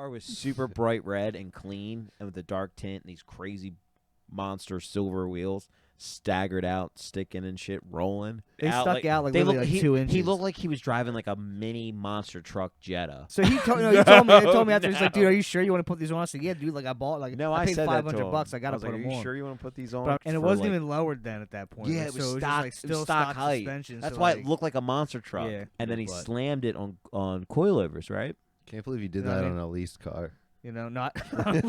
car was super bright red and clean, and with a dark tint and these crazy monster silver wheels, staggered out, sticking and shit, rolling. They stuck out like they literally like 2 inches. He looked like he was driving like a mini monster truck Jetta. So he told me after he's like, dude, are you sure you want to put these on? I said, yeah, dude. Like I bought like no, I paid said $500. I gotta put them on. Are you on. sure you want to put these on? But, and it wasn't even lowered then at that point. Yeah, like, it was so stock. It was just, like, still stock height. suspension. That's so, why like, it looked like a monster truck. Yeah, and then he but- slammed it on coilovers, right? Can't believe you did You know that what I on mean? a leased car. You know, not.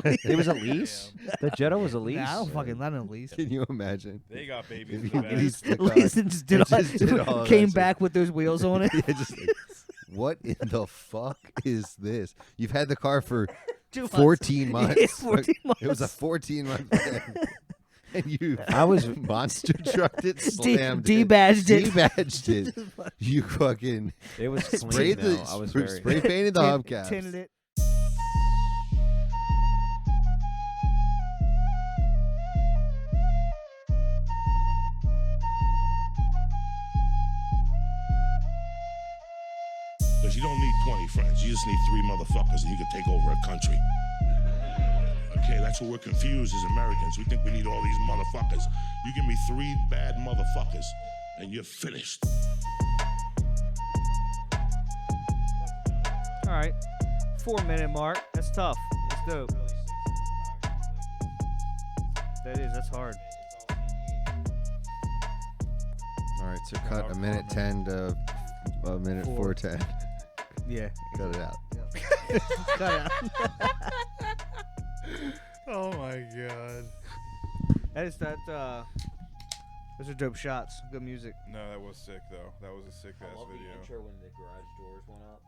It was a lease. The Jetta was a lease. Nah, I don't fucking let him lease. Can you imagine? They got babies If in you the back. leased the car. Lease and just did, did all came that back with those wheels on it. Yeah, just like, what in the fuck is this? You've had the car for 2 months. 14 months. Yeah, 14 months. It was a 14-month thing. And you I was monster trucked it, slammed it, debadged it. debadged it. You fucking It was sprayed clean, the though. I was spray painted the hubcaps. Tinted it. Because you don't need 20 friends. You just need 3 motherfuckers and you can take over a country. Okay, that's what we're confused as Americans. We think we need all these motherfuckers. You give me 3 bad motherfuckers and you're finished. All right, 4-minute mark. That's tough. That's dope. That is. That's hard. All right, so cut a minute 10 to a minute 4:10. Yeah. Cut it out. Cut it out. Oh my god. That is that. Those are dope shots. Good music. No, that was sick though. That was a sick ass video. when the garage doors went up.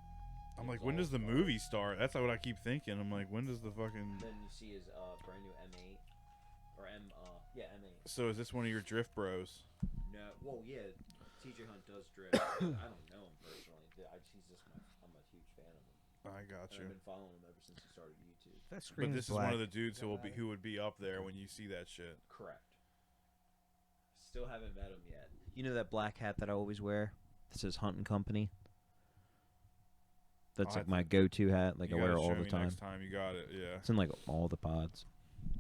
I'm like, when does the movie start? That's what I keep thinking. I'm like, when does the fucking? Then you see his brand new M8 or M8. So is this one of your drift bros? No, well, yeah, TJ Hunt does drift. I don't know him personally. I'm a huge fan of him. I got And you. I've been following him ever since he started YouTube. That screen But this is black. one of the dudes who would be up there when you see that shit. Correct. Still haven't met him yet. You know that black hat that I always wear? That says Hunting Company. That's Oh, like my go-to hat. Like You I gotta wear it all show the me time. Next time you got it, yeah. It's in like all the pods.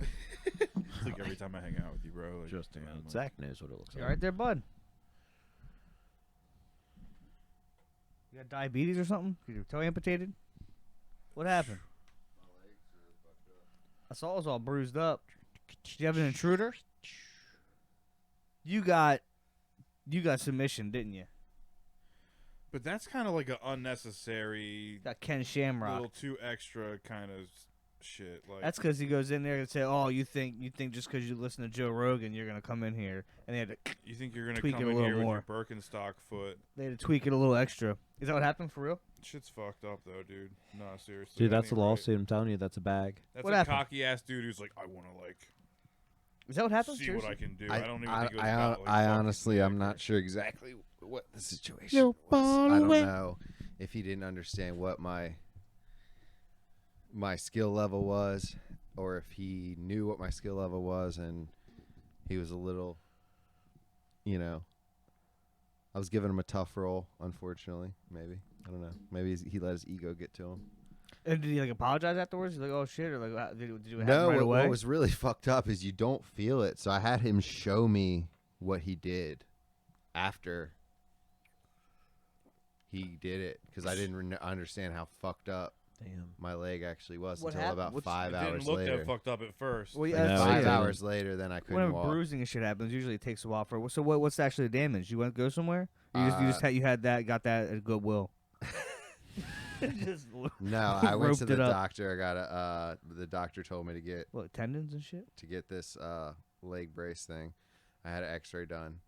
It's like every time I hang out with you, bro. Like, Just man, like- Zach knows what it looks You like. all right there, bud? You got diabetes or something? Your toe amputated? What happened? I saw it was all bruised up. Did you have an intruder? You got submission, didn't you? But that's kind of like an unnecessary, Got Ken Shamrock. little too extra kind of shit. Like That's because he goes in there and say, "Oh, you think just because you listen to Joe Rogan, you're gonna come in here," and they had to you think you're gonna tweak come it a in little here with more. your Birkenstock foot? they had to tweak it a little extra. Is that what happened for real? Shit's fucked up though, dude. No, seriously. Dude, that that's a ain't right. lawsuit. I'm telling you, that's a bag. That's What a happened? cocky ass dude who's like, I want to like Is that what happened? see what I Seriously? can do. I don't even think it was I about, like, I fucking honestly, I'm dick or- not sure exactly what the situation was. I don't know if he didn't understand what my skill level was, or if he knew what my skill level was, and he was a little, I was giving him a tough role, unfortunately. Maybe, I don't know. Maybe he let his ego get to him. And did he like apologize afterwards? He's like, "Oh shit," or like, did it happen No, right what away? was really fucked up is you don't feel it. So I had him show me what he did after he did it, because I didn't understand how fucked up Damn. my leg actually was What until happened? about What's- 5 It hours didn't look later. that fucked up at first. Well, Like yeah, No, that's it 5 didn't. hours later, then I couldn't Whenever walk. bruising and shit happens, usually it takes a while for. So what's actually the damage? You went to go somewhere? You just got that at Goodwill. Just No, I went to roped the it up. doctor. I got the doctor told me to get what, tendons and shit? this leg brace thing. I had an X-ray done.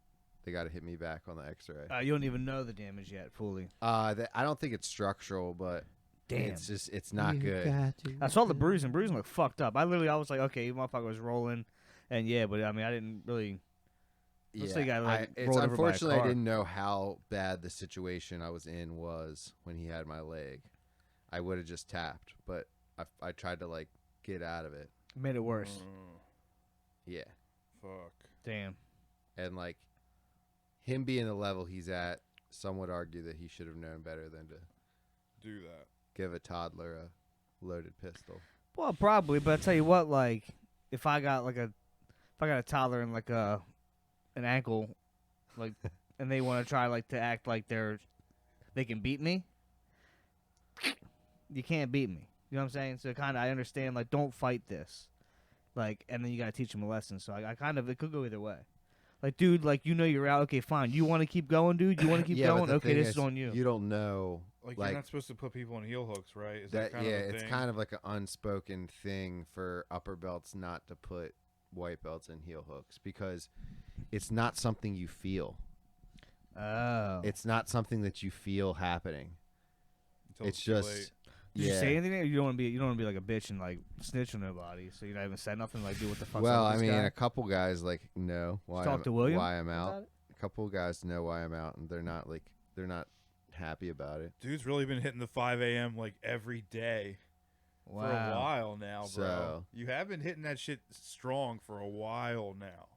They got to hit me back on the X-ray. You don't even know the damage yet fully. I don't think it's structural, but Damn. it's not good. I saw the bruising. Bruising looked fucked up. I was like, okay, you motherfucker was rolling, and yeah, but I mean, I didn't really. Looks like I, like, it's rolled over by a unfortunately I car. didn't know how bad the situation I was in was when he had my leg. I would have just tapped, but I tried to like get out of it. Made it worse. Yeah, Fuck. Damn. and like him being the level he's at, some would argue that he should have known better than to Do that. give a toddler a loaded pistol. Well, probably, but I tell you what, like if I got a toddler and like an ankle, like, and they want to try like to act like they can beat me, you can't beat me. You know what I'm saying? So kind of I understand like don't fight this, like, and then you gotta teach them a lesson. So I kind of it could go either way. Like, dude, like you're out. Okay, fine. You want to keep going, dude? You want to keep Yeah, but going? the Okay, thing this is on you. You don't know. Like, Like, you're not supposed to put people in heel hooks, right? Is that kind yeah, of a it's thing? kind of like an unspoken thing for upper belts not to put white belts in heel hooks because it's not something you feel. Oh. It's not something that you feel happening. Until It's too just late. Did you say anything? Or you don't want to be like a bitch and like snitch on nobody. So you not even said nothing. Like, do what the fuck. Well, I this mean, guy? a couple guys like know why talk to William why I'm out. about it? A couple guys know why I'm out, and they're not happy about it. Dude's really been hitting the 5 a.m. like every day Wow. for a while now, bro. So- You have been hitting that shit strong for a while now.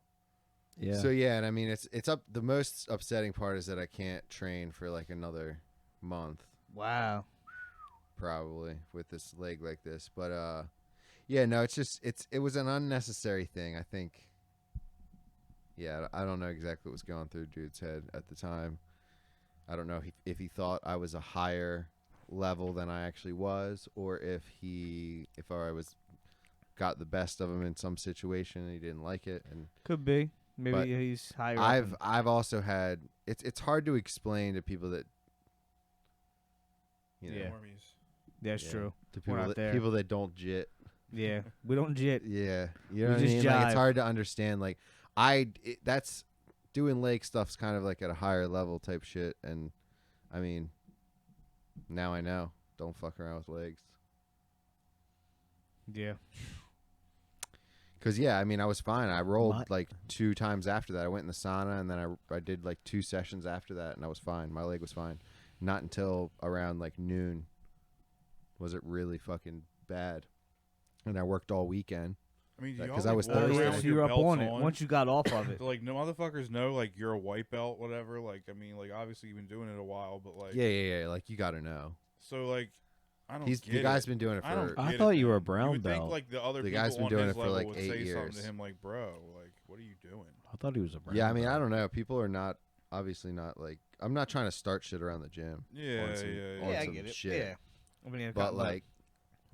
Yeah. So yeah, and I mean, it's up. The most upsetting part is that I can't train for like another month. Wow. Probably with this leg like this, but yeah, no, it's just it was an unnecessary thing. I think. Yeah, I don't know exactly what was going through dude's head at the time. I don't know if he thought I was a higher level than I actually was, or if I was got the best of him in some situation and he didn't like it. And Could be. Maybe But he's higher. I've also had it's hard to explain to people that you know Yeah. Normies. That's yeah, true. to We're not there. people that don't jit. Yeah. We don't jit. Yeah, you We know what I just mean. Like, jive. it's hard to understand. Like that's doing leg stuff's kind of like at a higher level type shit. And I mean, now I know. Don't fuck around with legs. Yeah. Cause yeah, I mean, I was fine. I rolled My- like 2 times after that. I went in the sauna and then I did like 2 sessions after that, and I was fine. My leg was fine. Not until around like noon was it really fucking bad, and I worked all weekend. I mean, That- y'all, 'cause like, I was walk Thursday. around Yeah, Thursday. with so your you're up belts on it. Once you got off of it. like, no motherfuckers know, like, you're a white belt, whatever. Like, I mean, like, obviously you've been doing it a while, but like, Yeah. Like, you got to know. So like, I don't. The get guy's it. been doing it I don't for. I get thought it, you were a man. brown you would belt. Think, like, the other The people guy's been on doing his it for, level like, would 8 say something years. to him, like, bro, like, what are you doing? I thought he was a brown. Yeah, I mean, belt. I don't know. People are not obviously not like. I'm not trying to start shit around the gym. Yeah, on some- yeah. on Yeah, I some get it. shit. Yeah. I mean, But like,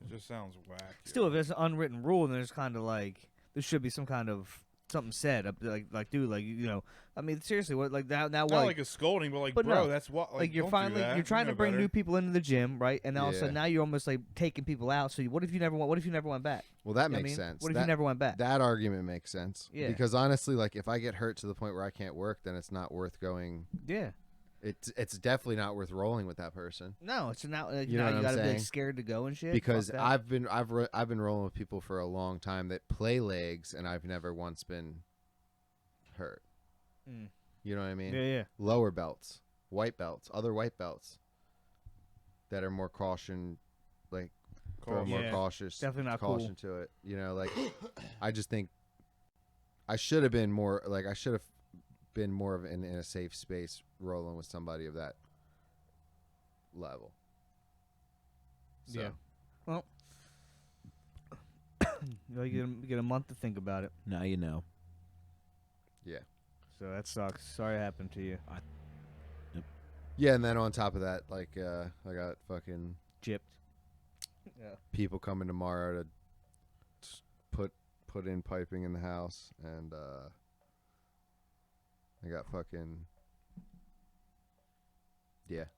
It just sounds whack. still, if there's an unwritten rule, then there's kind of like there should be some kind of something said. Like, dude, like you know, I mean, seriously, what like now not what? like a scolding, but like, But bro, no. that's what. Like you're don't do finally that. you're You trying know to bring better. new people into the gym, right? And then all of a sudden Yeah. now you're almost like taking people out. So what if you never went back? well, that You know what I makes mean? sense. What if that, you never went back? That argument makes sense. Yeah. Because honestly, like, if I get hurt to the point where I can't work, then it's not worth going. Yeah. It's definitely not worth rolling with that person. No, it's not. You know now what you I'm gotta be like, saying? scared to go and shit. Because Fuck that. I've been rolling with people for a long time that play legs, and I've never once been hurt. Mm. You know what I mean? Yeah. Lower belts, white belts, other white belts that are more caution, like throw more Yeah, cautious, definitely not cool. caution to it. You know, like I just think I should have been more like I should have been more of in a safe space rolling with somebody of that level. So, Yeah. Well, you get a month to think about it. Now you know. yeah. So that sucks. Sorry it happened to you. Yeah, and then on top of that, like I got fucking Gypped. Yeah. people coming tomorrow to put in piping in the house, and I got fucking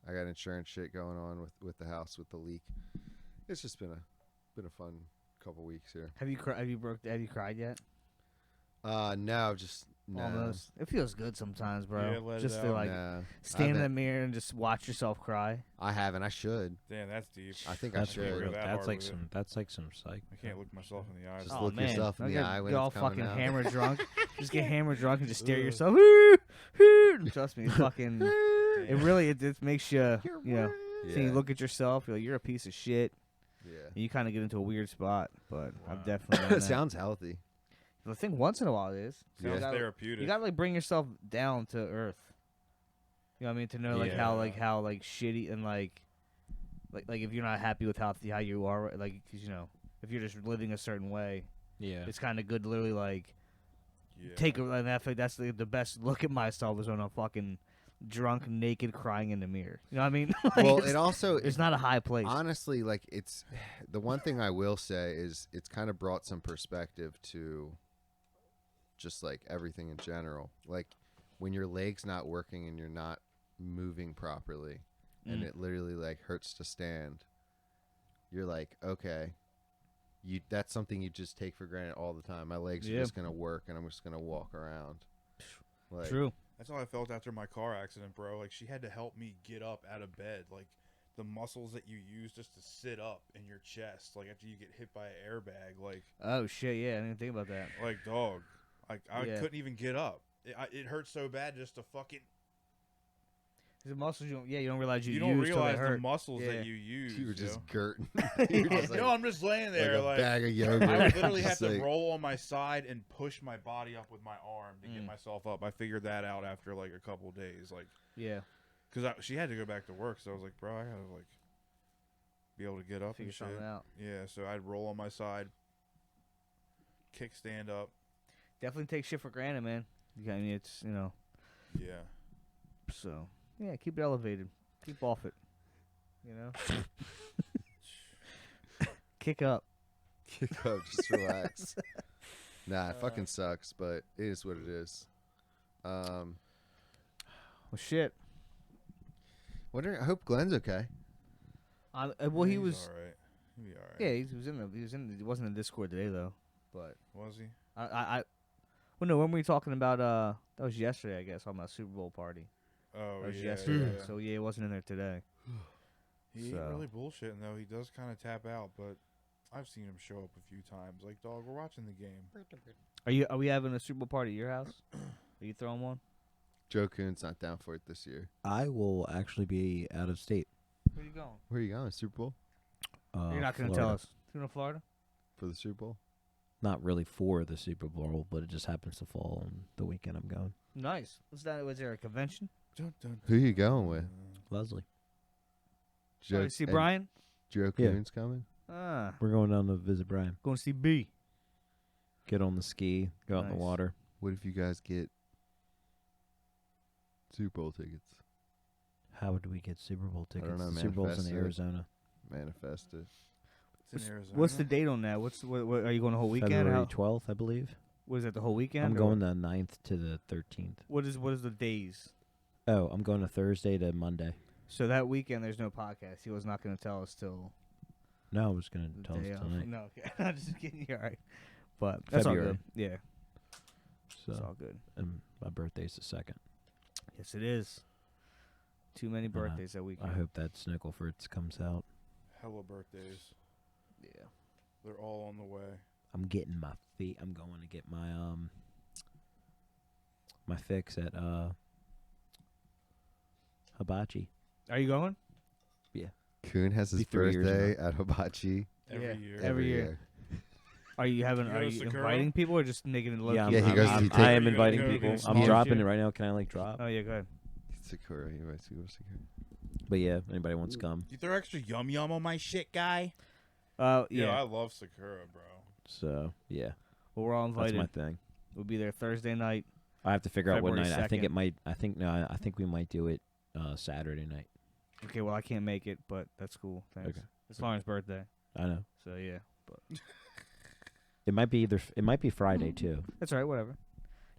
I got insurance shit going on with the house with the leak. It's just been a fun couple weeks here. Have you cried yet? No, just no. Almost. It feels good sometimes, bro. Yeah, let it just to out. like No. stand in I the mirror and just watch yourself cry. I haven't. I should. Damn, that's deep. I think That's I should. real. that That's hard like with it. some. That's like some psych. I can't look myself in the eyes. Just Oh look man, yourself in Now the get- eye when get all it's coming fucking out. hammered drunk. Just get hammered drunk and just stare at Ugh. yourself. Woo, woo. Trust me, it's fucking. It really it makes you So you look at yourself, you're like, you're a piece of shit. Yeah. And you kind of get into a weird spot. But Wow. I've definitely done It that. sounds healthy. I think once in a while it is. Yeah. Sounds You gotta- therapeutic. You gotta like bring yourself down to earth. You know what I mean? To know like Yeah. how shitty and like like if you're not happy with how you are, like 'cause, you know, if you're just living a certain way, Yeah. it's kind of good to literally like Yeah. take a. And I think that's the best look at myself is when I'm fucking drunk, naked, crying in the mirror. You know what I mean? Like, Well, it's, it also it's not a high place. honestly, like it's the one thing I will say is it's kind of brought some perspective to just like everything in general. Like when your leg's not working and you're not moving properly and it literally like hurts to stand, you're like, okay, that's something you just take for granted all the time. My legs are Yeah. just gonna work and I'm just gonna walk around. Like, True. That's how I felt after my car accident, bro. Like, she had to help me get up out of bed. Like, the muscles that you use just to sit up in your chest, like after you get hit by an airbag, like, Oh shit! Yeah, I didn't think about that. like dog, like I Yeah. couldn't even get up. It hurt so bad just to fucking. The muscles, you don't realize You don't use till they realize the hurt. muscles Yeah. that you use. you were just yo. gurting. You were just like, No, I'm just laying there like a like bag of yogurt. I would literally have Just to like- roll on my side and push my body up with my arm to get myself up. I figured that out after like a couple days, like Yeah, because she had to go back to work, so I was like, bro, I gotta like be able to get up figure and shit. something out. Yeah, so I'd roll on my side, kickstand up. Definitely take shit for granted, man. I mean, it's Yeah, so yeah. Keep it elevated. Keep off it. You know. Kick up. Kick up, just relax. Nah, it fucking sucks, but it is what it is. Well, shit. Wondering. I hope Glenn's okay. Well, he He's was. all right. He'll be all right. Yeah, he wasn't in the Discord today though. But Was he? well, no. When were we talking about? That was yesterday, I guess. Talking about Super Bowl party. Oh, That was yeah. yesterday. yeah. So yeah, it wasn't in there today. He So. ain't really bullshitting though. He does kind of tap out, but I've seen him show up a few times. Like, dog, we're watching the game. Are we having a Super Bowl party at your house? Are you throwing one? Joe Coon's not down for it this year. I will actually be out of state. Where you going? Where are you going? Super Bowl? You're not going to tell us. You going to Florida? For the Super Bowl? Not really for the Super Bowl, but it just happens to fall on the weekend I'm going. Nice. Was there a convention? Dun, dun, Who you going with? Leslie. Oh, you see and Brian? Joe Yeah. Coon's coming? Ah, We're going down to visit Brian. going to see B. Get on the ski, go out in the Nice. water. What if you guys get Super Bowl tickets? How would we get Super Bowl tickets? know, The Super Bowl's manifest in it. Arizona. Manifest it. It's in Arizona. What's the date on that? What are you going the whole weekend? February How, 12th, I believe. what is that, the whole weekend? I'm or going the 9th to the 13th. What is the days? Oh, I'm going to Thursday to Monday. So that weekend there's no podcast. He was not going to tell us till No, I was going the to tell day us of. tonight. No, okay. I'm just kidding. You're all right. But that's all February. good. Yeah, it's So, all good. and my birthday's the 2nd. Yes, it is. Too many birthdays that I weekend. hope that Snigglefritz comes out. Hella birthdays. Yeah. They're all on the way. I'm getting my feet. I'm going to get my my fix at Hibachi. Are you going? Coon has his Be 3 years birthday at Hibachi Every Yeah. year. Every year. Are you having? You Are go to you Sakura? inviting people or just making it low Yeah, key? Yeah, he I'm, goes- I'm, he I am takes- inviting you go people. to I'm Sakura? dropping it right now. Can I drop? Oh yeah, go ahead. Sakura. He invites you to Sakura. But yeah, anybody wants to come. You throw extra yum yum on my shit, guy? Yeah. Yeah, I love Sakura, bro. So yeah, Well, we're all that's invited. my thing. We'll be there Thursday night. I have to figure out what February night. I think 2nd. it might. I think we might do it Saturday night. Okay, well I can't make it, but that's cool. Thanks. Okay. It's Lauren's birthday, I know. so yeah. It might be either. It might be Friday too. That's all right. Whatever.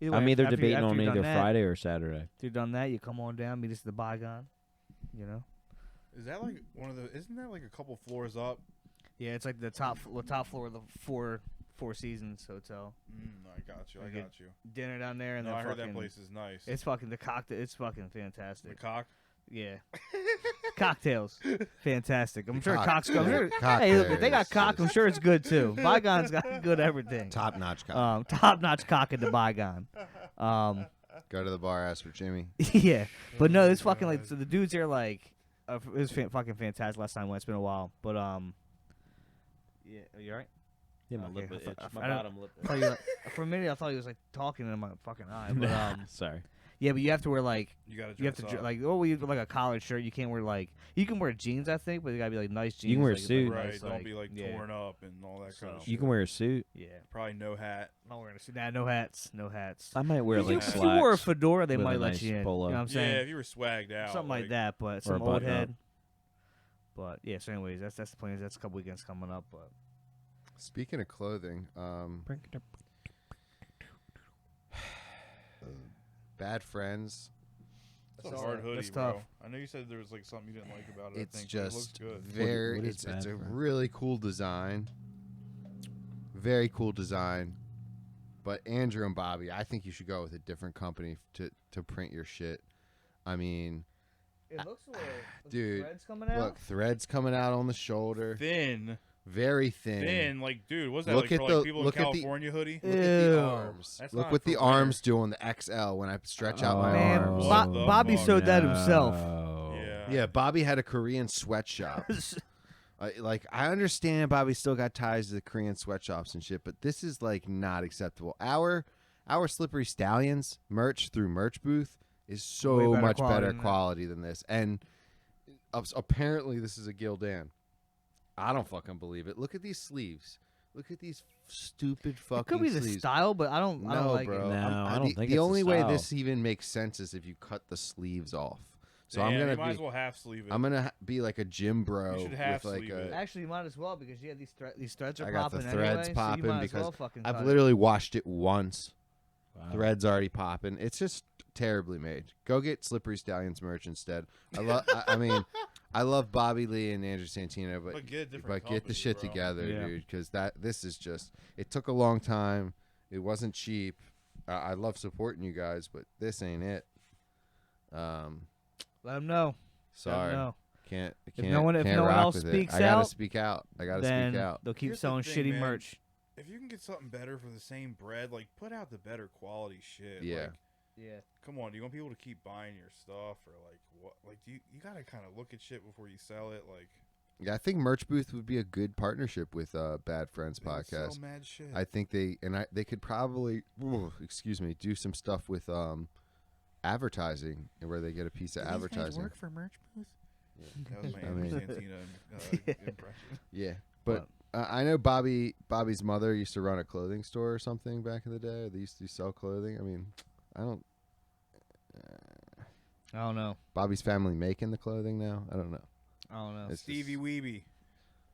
Either I'm way, either after debating on you've done either that- Friday or Saturday. After you've done that, you come on down, meet us at the Bygone. You know. Is that like one of the? Isn't that like a couple floors up? Yeah, it's like the top floor of the Four Seasons Hotel. I got you. I We get- got you. Dinner down there, and No, then I heard fucking, that place is nice. It's fucking the cocktail. It's fucking the fantastic. cock. Yeah. Cocktails, fantastic. I'm sure Cock- Cock's good. I'm sure, Cock hey, look, if they got there cock, is- I'm sure it's good too. Bygone's got good everything. Top notch cock. Top notch cock at the Bygone. Go to the bar, ask for Jimmy. Yeah, but no, it's fucking like so the dudes here like it was fucking fantastic last time I went. It's been a while, but yeah, are you alright? Yeah, my Okay, lip I itch. thought- My I don't- bottom lip. I thought you were, for a minute, I thought he was like talking in my fucking eye. But Sorry. Yeah, but you have to wear like You gotta you have dress to up. like you like a collared shirt. You can't wear like you can wear jeans, I think, but it gotta be like nice jeans. You can wear a like, suit. Like, Right, nice, don't be like yeah. torn up and all that kind of So- shit. You can wear a suit. Yeah, Probably no hat. I'm not wearing a suit. Nah, no hats, no hats. I might wear If like you, slacks. if you wore a fedora, they with a might let nice you in. polo. You know what I'm Yeah, saying? if you were swagged out, Something like that, but Or some a old button-up. head. But yeah, so anyways, that's the plan. That's a couple weekends coming up, but Speaking of clothing, Bad Friends. It's a That's hard tough. hoodie, That's bro. tough. I know you said there was like something you didn't like about it. It's I think, but it looks just good. very. What is It's Bad a Friends? really cool design. Very cool design. But Andrew and Bobby, I think you should go with a different company to print your shit. I mean, it looks dude, threads coming out. look, threads coming out on the shoulder, Thin, very thin. like, dude, what's that Look like at for the- like people in look at the- California hoodie? Look at the Ew. arms. That's Look not what for the winter. arms do on the XL when I stretch out my Man, arms. What the Bobby fuck? sewed that himself. Yeah. Yeah, Bobby had a Korean sweatshop. I understand Bobby still got ties to the Korean sweatshops and shit, but this is like not acceptable. Our Slippery Stallions merch through Merch Booth is so Way better much quality better than that. quality than this, and apparently this is a Gildan. I don't fucking believe it. Look at these sleeves. Look at these stupid fucking It could be the sleeves. style, but I don't like bro. it. No, I don't the, think the it's the only way style. this even makes sense is if you cut the sleeves off. So Damn, I'm you gonna might as be, well half sleeve it. I'm gonna be like a gym bro You should with half like sleeve a. it. Actually, you might as well because yeah, these threads are I got the popping threads anyway, so you popping might as because well fucking I've cut it. literally washed it once. Wow. Threads already popping. It's just terribly made. Go get Slippery Stallions merch instead. I love. I mean, I love Bobby Lee and Andrew Santino, but But get a different get the company, shit bro. together, Yeah. dude. Because this is just. It took a long time. It wasn't cheap. I love supporting you guys, but this ain't it. Let them know. Sorry, Let 'em know. can't. If no one can't else rock with it. speaks I gotta out, speak out. I gotta then speak out. they'll keep Here's the selling thing, shitty man. merch. If you can get something better for the same bread, like put out the better quality shit. Yeah. Like, Yeah. come on, do you want people to keep buying your stuff or like what? Like, you gotta kind of look at shit before you sell it. Like, Yeah, I think Merch Booth would be a good partnership with Bad Friends they would sell podcast. mad shit. I think they could probably do some stuff with advertising and where they get a piece of Do these guys advertising. work for Merch Booth? That was my I Andrew mean- Santina impression. Yeah, but I know Bobby's mother used to run a clothing store or something back in the day. They used to sell clothing. I mean, I don't. I don't know. Bobby's family making the clothing now. I don't know. I don't know. It's Stevie just- Weeby.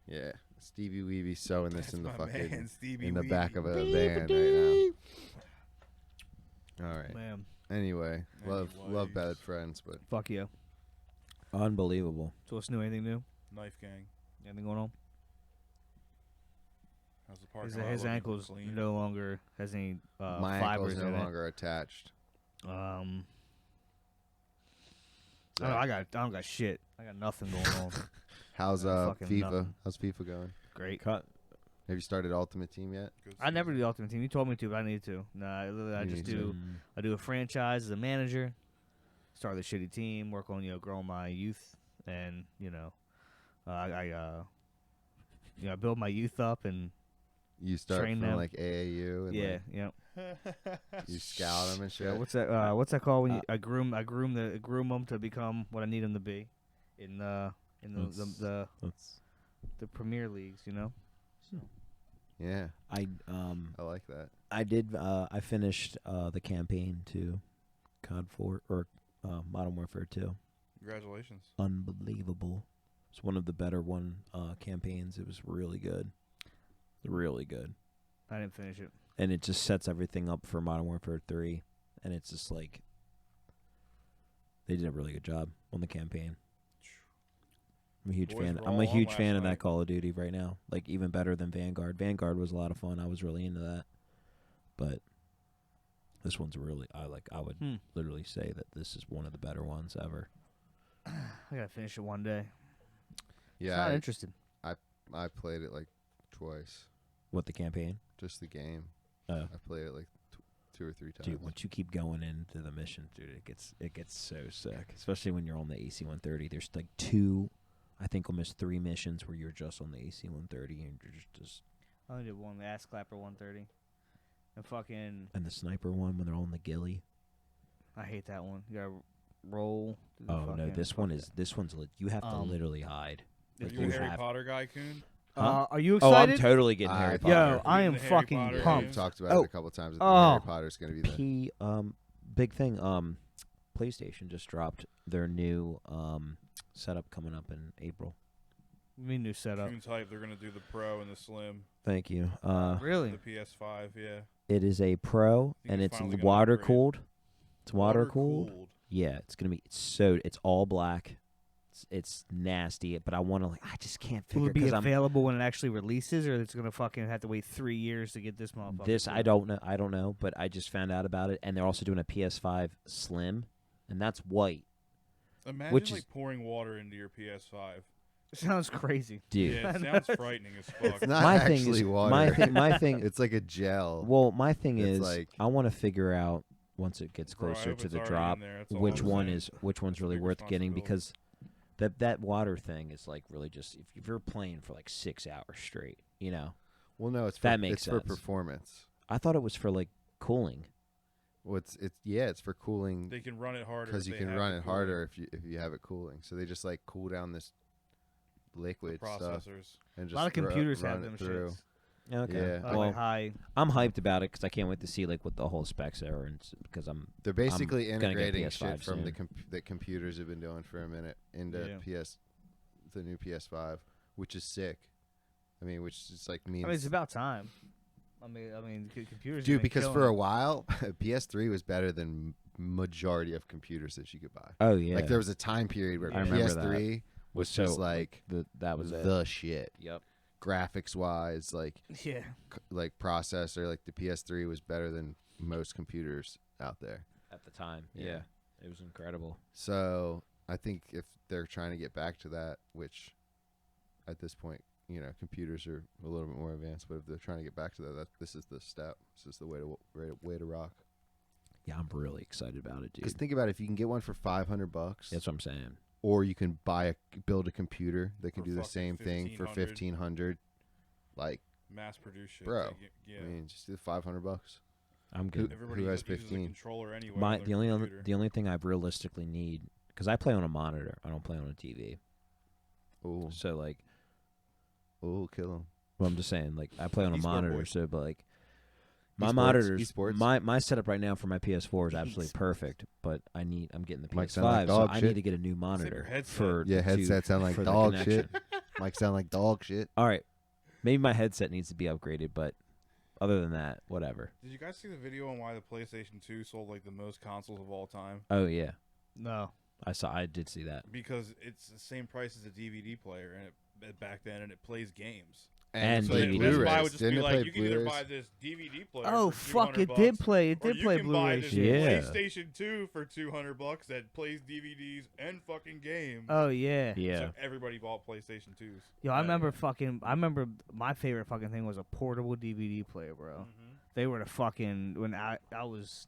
Yeah, Stevie Weeby sewing this That's in the my fucking man, Stevie in the Weeby. back of a van right now. All right. Man, Anyway, love Anyways. Bad Friends, but fuck you. Unbelievable. So what's new? Anything new? Knife Gang. Anything going on? How's the parking His, lot his looking? ankles Clean? no longer has any my fibers ankle's no in longer attached. it. I don't got shit. I got nothing going on. How's fucking FIFA? nothing. How's FIFA going? Great. Cut. Have you started Ultimate Team yet? Good I never do season. the ultimate team. You told me to, but I need to. Nah, I You just need to. do. I do a franchise as a manager. Start the shitty team. Work on growing my youth, and I build my youth up, and You start Train from them. like AAU and yeah, you scout them and shit. yeah. What's that? What's that called when you, I groom them to become what I need them to be in the That's Premier Leagues, you know. Yeah, I like that. I did I finished the campaign to COD 4 or Modern Warfare 2. Congratulations. Unbelievable. It's one of the better campaigns. It was really good. Really good. I didn't finish it. And it just sets everything up for Modern Warfare 3, and it's just like they did a really good job on the campaign. I'm a huge Boys fan. were I'm all a on huge last fan of night. that Call of Duty right now. Like even better than Vanguard. Vanguard was a lot of fun. I was really into that. But this one's really I would literally say that this is one of the better ones ever. I gotta finish it one day. Yeah, Not interested. I played it like twice. What, the campaign? Just the game. Oh. I played it like 2 or 3 times. Dude, once you keep going into the mission, dude, it gets so sick. Especially when you're on the AC-130. There's like 2, I think almost 3 missions where you're just on the AC-130 and you're just I only did one, the ass clapper 130. And fucking and the sniper one when they're all in the ghillie. I hate that one. You gotta roll. through the Oh no, fucking- this one's you have to literally hide. Are Like, you a Harry have- Potter guy, Coon? Are you Oh, I'm excited? totally getting Harry Potter. Yo, I am Getting the Harry fucking Potter pumped. We've talked about Oh. it a couple times. Oh. Harry Potter's going to be the big thing. PlayStation just dropped their new setup coming up in April. Me new setup. Coon's hype. They're gonna do the Pro and the Slim. Thank you. Really? The PS5. Yeah. It is a Pro, think and it's it's finally gonna water upgrade. cooled. It's water cooled. Water-cooled. Yeah, it's gonna be it's all black. It's nasty, but I want to I just can't Will figure it be because available when it actually releases, or it's gonna fucking have to wait 3 years to get this motherfucker? this I don't know. I don't know, but I just found out about it, and they're also doing a PS5 Slim, and that's white, Imagine Which like is- pouring water into your PS5. Sounds crazy. dude. Yeah, it sounds frightening as fuck. It's not my thing actually is water. my thing. It's like a gel. Well, my thing It's is like- I want to figure out once it gets Bro, I closer hope to it's the already drop in there, that's all which I'm one saying. is which one's It's a really big worth getting responsibility. because that water thing is like really just if you're playing for like 6 hours straight, you know. Well, no, it's for, That makes it's for sense. performance. I thought it was for like cooling. Well, it's for cooling They can run it harder because if you they can have run the it cooling, harder if you have it cooling. So they just like cool down this the liquid stuff processors. and A just lot of computers run have it them through. shits. Okay. Yeah. Like Well, high. I'm hyped about it because I can't wait to see like what the whole specs are and because I'm They're basically gonna get integrating PS5 shit from soon. that computers have been doing for a minute into the new PS5, which is sick. I mean, which is like means I mean, it's about time. I mean, computers. have dude, been because killing for a it. while, PS3 was better than majority of computers that you could buy. oh yeah. Like there was a time period where I remember PS3 was so just like that was it. the shit. Yep. Graphics wise, like yeah. like processor, like the PS3 was better than most computers out there. At the time. Yeah. Yeah. It was incredible. So I think if they're trying to get back to that, which at this point, you know, computers are a little bit more advanced, but if they're trying to get back to that, this is the step. This is the way to rock. Yeah, I'm really excited about it, Because dude. think about it, if you can get one for $500, That's what I'm saying. or you can build a computer that can For do the fucking same thing for 1500. $1,500, like Mass produced shit. Bro, Like, yeah. I mean, just do $500. I'm good. Everybody who has uses a 15? controller anyway. My on their computer. the only thing I realistically need because I play on a monitor. I don't play on a TV. Oh, So like, kill him. well, I'm just saying like I play on a Esport monitor. boy. So but like my Esports, monitors, esports. my setup right now for my PS4 is absolutely perfect. But I'm getting the Might PS5, sound like so dog I shit. need to get a new monitor headset. for Yeah, to- headset sound like for the dog connection. shit. Might sound like dog shit. All right, maybe my headset needs to be upgraded, but other than that, whatever. Did you guys see the video on why the PlayStation 2 sold like the most consoles of all time? Oh yeah, No. I did see that. Because it's the same price as a DVD player, and it back then, and it plays games. And So DVD. Best Buy Blu-rays. would just Didn't be it like, play you can either Blu-rays? buy this DVD player. Oh for fuck! It $200 did play. It or did you play can buy Blu-ray this shit. Yeah. PlayStation 2 for $200 that plays DVDs and fucking games. Oh yeah. Yeah. So everybody bought PlayStation 2s. Yo, I remember my favorite fucking thing was a portable DVD player, bro. Mm-hmm. They were the fucking when I was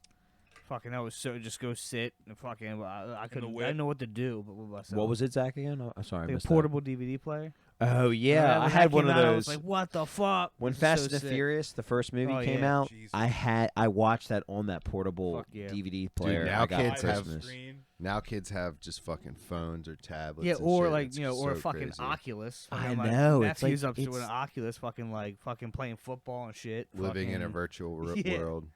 fucking I was so just go sit and fucking I couldn't I whip. didn't know what to do but with myself. What was it, Zach? Again? Oh, I'm sorry, I Like a missed portable DVD player? that. Oh yeah, Remember I when had that one came of out, I those. was like, what the fuck? When This is Fast so and the sick. Furious, the first movie Oh, came yeah. out, Jesus. I watched that on that portable Fuck yeah. DVD player. now I got kids for have- Christmas. Now kids have just fucking phones or tablets. Yeah, and or shit. like It's or a so fucking crazy. Oculus. I Fucking, my know, it's Nephew's like- up to an it's- Oculus, fucking playing football and shit. Living in a fucking virtual Yeah. world.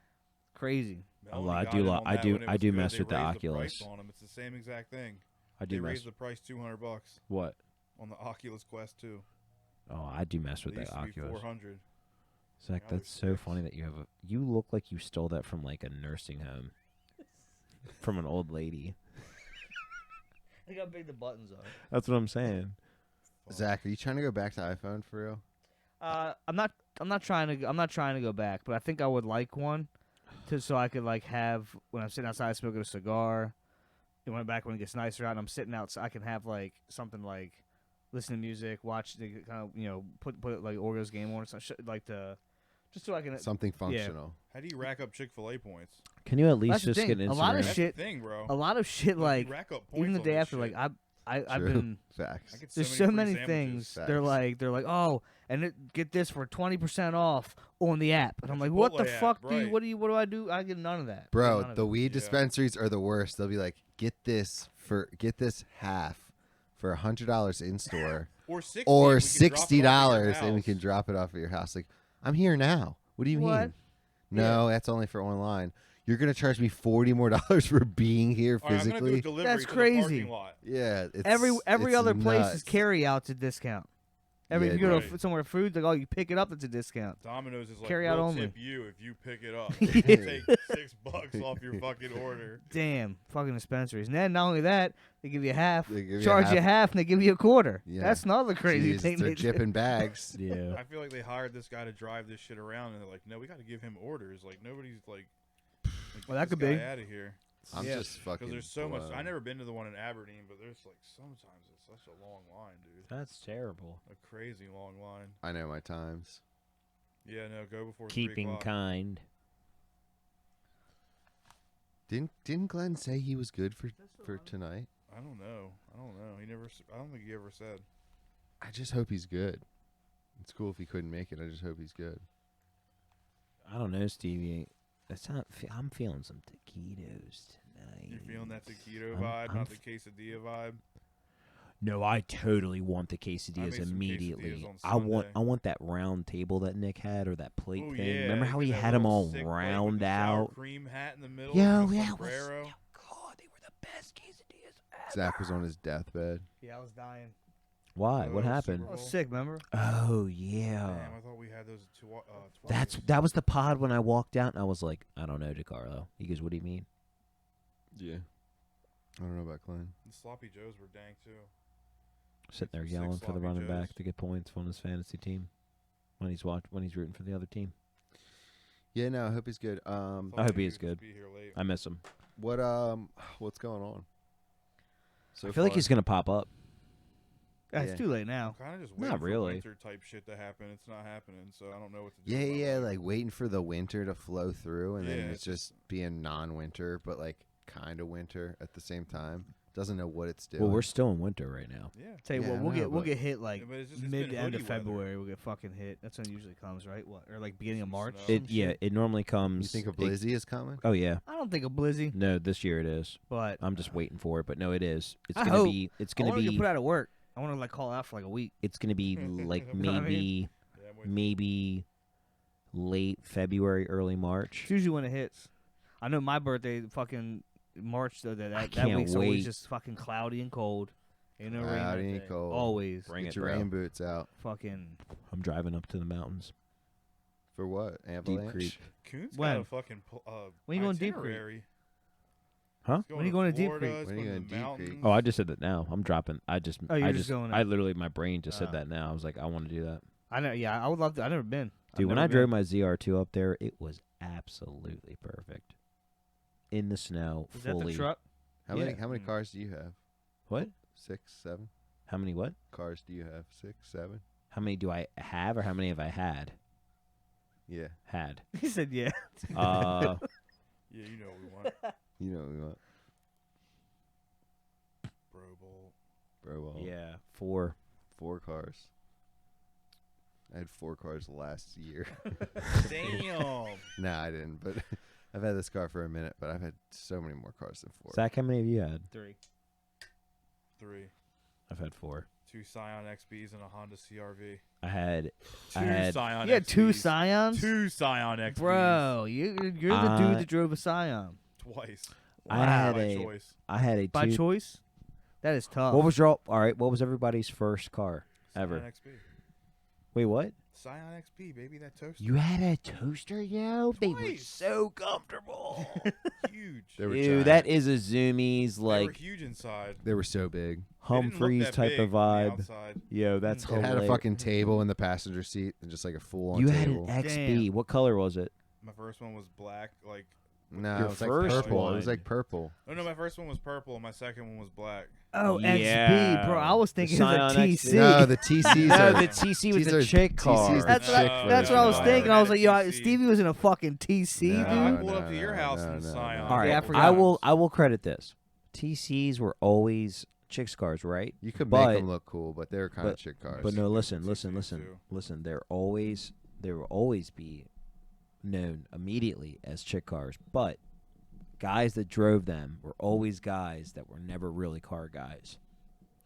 crazy. Oh, Melanie I got do in lo- on I that do- when it I was do good. mess They with the raised Oculus. price on them. It's the same exact thing. I They do mess. raised the price $200 What? on the Oculus Quest 2. Oh, I do mess with They that used to be Oculus. $400. Zach, Now they're that's so six. funny that you have a. You look like you stole that from like a nursing home, from an old lady. Look how big the buttons are. That's what I'm saying. Zach, are you trying to go back to iPhone for real? I'm not trying to go back, but I think I would like one, so I could like have when I'm sitting outside smoking a cigar. And when it gets nicer out, and I'm sitting outside, I can have like something like listen to music, watch the kind of put like Oreos game on or something like just so I can. Something functional. How do you rack up Chick-fil-A points? Can you at least That's the just thing. get Instagram? A lot of That's shit. the thing, bro. A lot of shit You like rack up even points the on day this after, shit. like I've True. been. Facts. I get There's so so many many free things. Facts. They're like, oh, and get this for 20% off on the app. And I'm The like, what the Chipotle app, fuck right. what do I do? I get none of that. I get Bro, none of the it. weed Yeah. dispensaries are the worst. They'll be like, get this half for $100 in store, Or 60 or we can drop it off at your $60, and we house. can drop it off at your house. Like, I'm here now. What do you What? mean? No, that's only for online. You're gonna charge me $40 more for being here All right, I'm gonna do a physically. delivery That's to the crazy. parking lot. Yeah, it's, Every it's other place is nuts. carry out's a discount. Yeah, If you go right. to somewhere food, like, oh, you pick it up, it's a discount. Domino's is like, Carry out we'll only. tip you if you pick it up. Yeah. Take $6 off your fucking order. Damn, fucking dispensaries. And then not only that, they give you half, They give you charge half. you half, and they give you a quarter. Yeah. That's another crazy Jeez, thing they're they do. jipping bags. Yeah. I feel like they hired this guy to drive this shit around, and they're like, no, we got to give him orders. Like, nobody's like Well, that get could this be. guy out of here. I'm Yeah. just fucking. Because there's so much. blown. I never been to the one in Aberdeen, but there's like sometimes it's such a long line, dude. That's terrible. A crazy long line. I know my times. Yeah, no, go before 3 Keeping o'clock. kind. Didn't Glenn say he was good for tonight? I don't know. He never. I don't think he ever said. I just hope he's good. It's cool if he couldn't make it. I just hope he's good. I don't know, Stevie. That's not. I'm feeling some taquitos tonight. You're feeling that taquito I'm- vibe, I'm not the quesadilla vibe. No, I totally want the I made quesadillas some immediately. quesadillas on I want Sunday. I want that round table that Nick had, or that plate Oh thing. yeah. Remember how he get that had them little all sick plate with round the sour out? cream hat in the middle. Yo, and a that was. sombrero. God, they were the best quesadillas ever. Zach was on his deathbed. Yeah, I was dying. Why? Oh, What happened? I was sick, remember? Oh yeah. Damn, I thought we had those twice. That was the pod when I walked out and I was like, I don't know, DeCarlo. He goes, what do you mean? Yeah. I don't know about Glenn. The sloppy joes were dank too. Sitting there Six yelling for the sloppy running back joes. to get points on his fantasy team when he's rooting for the other team. Yeah, no, I hope he's good. I hope he is would just good. Be here late. I miss him. What's going on? So I feel like far? he's gonna pop up. Yeah, Yeah. it's too late now. Kind of just Not waiting for really. winter type shit to happen. It's not happening, so I don't know what to do. Yeah, about yeah, it. like waiting for the winter to flow through, and then Yeah, it's it's just being non-winter, but like kind of winter at the same time. Doesn't know what it's doing. Well, we're still in winter right now. Yeah. Tell you Yeah, what, I we'll know, get but- hit like Yeah, but it's just- it's mid been to end of hoodie weather. February. We'll get fucking hit. That's when it usually comes, right? What, or like beginning of Some March? snow. some It shit? it normally You comes. think a it- blizzy is coming? Oh yeah. I don't think a blizzy, No, this year it is. but I'm just waiting for it, but no, it is. It's I gonna hope. be. It's I gonna want to be. get put out of work. I want to like call out for like a week. It's gonna be like You know what I mean? maybe Yeah, I'm waiting. maybe late February, early March. It's usually when it hits. I know my birthday, fucking March, though. That can't week's always wait. just fucking cloudy and cold. Ain't no rain. Cloudy that and day. cold. Always. Bring Get it, your bro. rain boots out. Fucking. I'm driving up to the mountains. For what? Avalanche? Creek. Coon's When? got a fucking When you going Deep Creek? itinerary. Huh? He's When you going to Deep Florida, Creek? he's When you going going to to Deep the Creek? mountains. Oh, I just said that now. I'm dropping. Oh, you're I just going. I literally, my brain just said Oh. that now. I was like, I want to do that. I know. Yeah, I would love to. I've never been. Dude, I've when never I been. drove my ZR2 up there, it was absolutely perfect. In the snow, Is that fully. the truck? How Yeah. many Mm. cars do you have? What? 6, 7 How many what? cars do you have? 6, 7? How many do I have, or how many have I had? Yeah. Had. He said, "Yeah." Uh, Yeah, you know what we want. You know what we want. Bro Bowl. Bro, well, yeah, 4. 4 cars. I had 4 cars last year. Damn. Nah, I didn't, but I've had this car for a minute, but I've had so many more cars than 4. Zach, how many have you had? 3. 3. I've had 4. 2 Scion XBs and a Honda CRV. I had. 2 I had. Scion You had 2 XBs. Scions, 2 Scion XBs. bro. You're the dude that drove a Scion Twice. I Wow. had By a. choice. I had a. by two- choice. That is tough. What was your? All right. What was everybody's first car ever? Scion XB. Wait, what? Scion XB, baby, that toaster. You had a toaster, yo? They were Twice. so comfortable. Huge. They were Ew, giant. that is a Zoomies They were like huge inside. They were so big. They didn't look Humphreys that type big of from the vibe. outside. Yo, that's It It had a hilarious. fucking table in the passenger seat and just like a full-on You had table. an XB. Damn. What color was it? My first one was black, like. No, Your it was like first purple. It was one. like purple. Oh no, my first one was purple. And my second one was black. Oh, Yeah. XB, bro. I was The thinking of the Scion TC. No, the TCs No, are the TC was These the are chick TCs car. the That's what I, chick that's what I was version. thinking. I was like, yo, TC. Stevie was in a fucking TC, No, dude. I no, pulled up to your house in the Scion. All right, Yeah, I I forgot. will credit this. TCs were always chicks cars, right? You could But- make them look cool, but they're kind of chick cars. But no, Listen, listen. There will always be known immediately as chick cars, but guys that drove them were always guys that were never really car guys.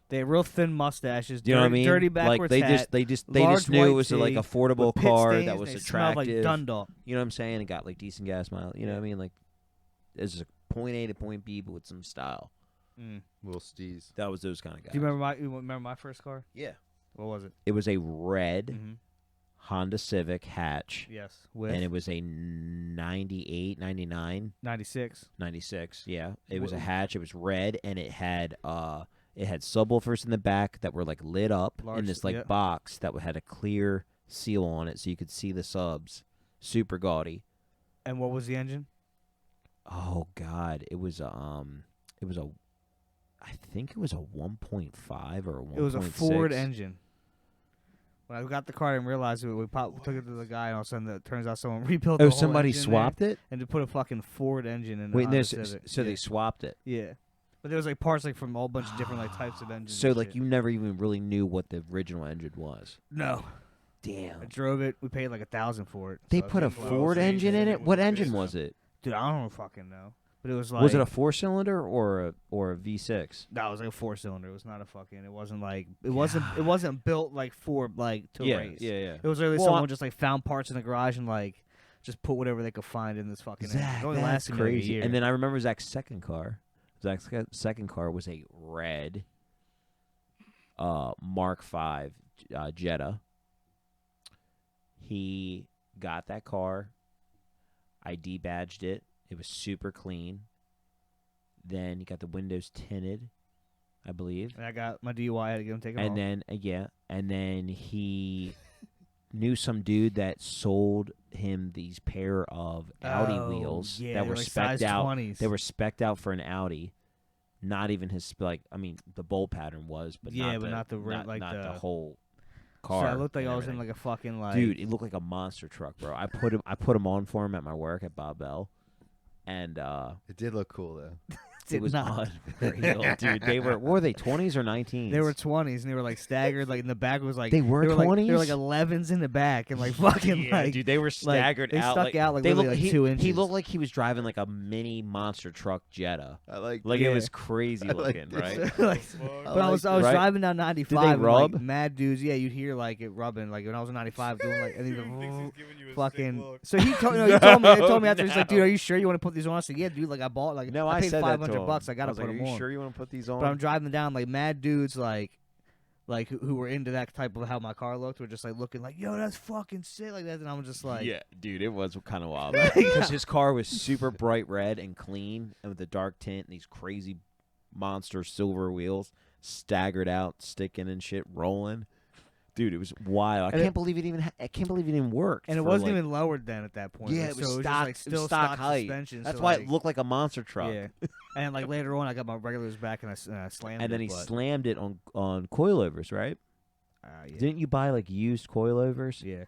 They had real thin mustaches. Do you know what I mean? Dirty like backwards they hat. just large knew it white was like tee affordable with pit car stains, that and was they smelled like attractive. Dundalk. You know what I'm saying? And got like decent gas mileage. You know what I mean? Like it's a point A to point B, but with some style. Little steez. That was those kind of guys. Do you remember my first car? Yeah. What was it? It was a red Mm-hmm. Honda Civic hatch. Yes. With And it was a 98, 99, 96. 96. Yeah. It was a Wha- hatch. It was red, and it had subwoofers in the back that were like lit up in Large- this like yeah. box that had a clear seal on it, so you could see the subs. Super gaudy. And what was the engine? Oh God, it was a, I think it was a 1.5 or a 1.6. It was a Ford engine. When I got the car, I didn't realize it. We took it to the guy, and all of a sudden, it turns out someone rebuilt the Oh, whole somebody engine swapped it. and to put a fucking Ford engine in the Wait, no, Honda so, Civic. so yeah. they swapped it. Yeah. But there was like parts like from a whole bunch of different like types of engines. So and like shit. you never even really knew what the original engine was. No. Damn. I drove it. We paid like $1,000 for it. They so put a it's like, Ford so you engine said in it it. was What a engine bit, was it? dude, I don't fucking know. But it was like Was it a 4-cylinder or a V6? No, it was like a 4-cylinder. It was not a fucking. It wasn't like it wasn't built like for like to race. yeah. It was literally Well, someone just like found parts in the garage and like just put whatever they could find in this fucking. engine. Zach, It only that's lasted me, like, a crazy. year. And then I remember Zach's second car. Zach's second car was a red Mark V Jetta. He got that car. I debadged it. It was super clean. Then he got the windows tinted, I believe. And I got my DUI. I had to get him taken off. And then he knew some dude that sold him these pair of Audi Oh, wheels yeah, that they were like specced size out. 20s. They were specced out for an Audi. Not even his the bolt pattern was, but Yeah, not but the, not the rim- like not the- the whole So car. I looked like and I was in everything. like a fucking like. Dude, it looked like a monster truck, bro. I put him on for him at my work at Bob Bell, and It did look cool though. did it was not. unreal, dude. They were what were they 20s or 19s? They were 20s and they were like staggered. Like in the back was like They were they were like, 20s? they were like 11s in the back and like fucking yeah, like dude, they were staggered they out. stuck out like they literally looked, like he, 2 inches. He looked like he was driving like a mini monster truck Jetta. I like. Like Yeah. it was crazy I like looking, this. right? like, but I was right? driving down 95. Did they and, rub? Like, mad dudes. Yeah, you'd hear like it rubbing. Like when I was on 95 doing like I think fucking. So he told he told me after he's like, dude, are you sure you want to put these on? I said, yeah, dude. Like I bought like No, I paid said that to $500. him. I gotta was put like, them Are you on. sure you want to put these on? But I'm driving down like mad dudes like who were into that type of how my car looked were just like looking like, yo, that's fucking sick like that, and I'm just like, yeah, dude, it was kind of wild because his car was super bright red and clean and with a dark tint and these crazy monster silver wheels staggered out, sticking and shit, rolling. Dude, it was wild. I And can't believe it even worked. and it for, wasn't like- even lowered then at that point. Yeah, Like, it was so stock. It was just, like, still stock height. suspension. That's so, why like, it looked like a monster truck. Yeah, and like later on, I got my regulars back and I slammed. And then it, he but, slammed it on coilovers, right? yeah. Didn't you buy like used coilovers? Yeah,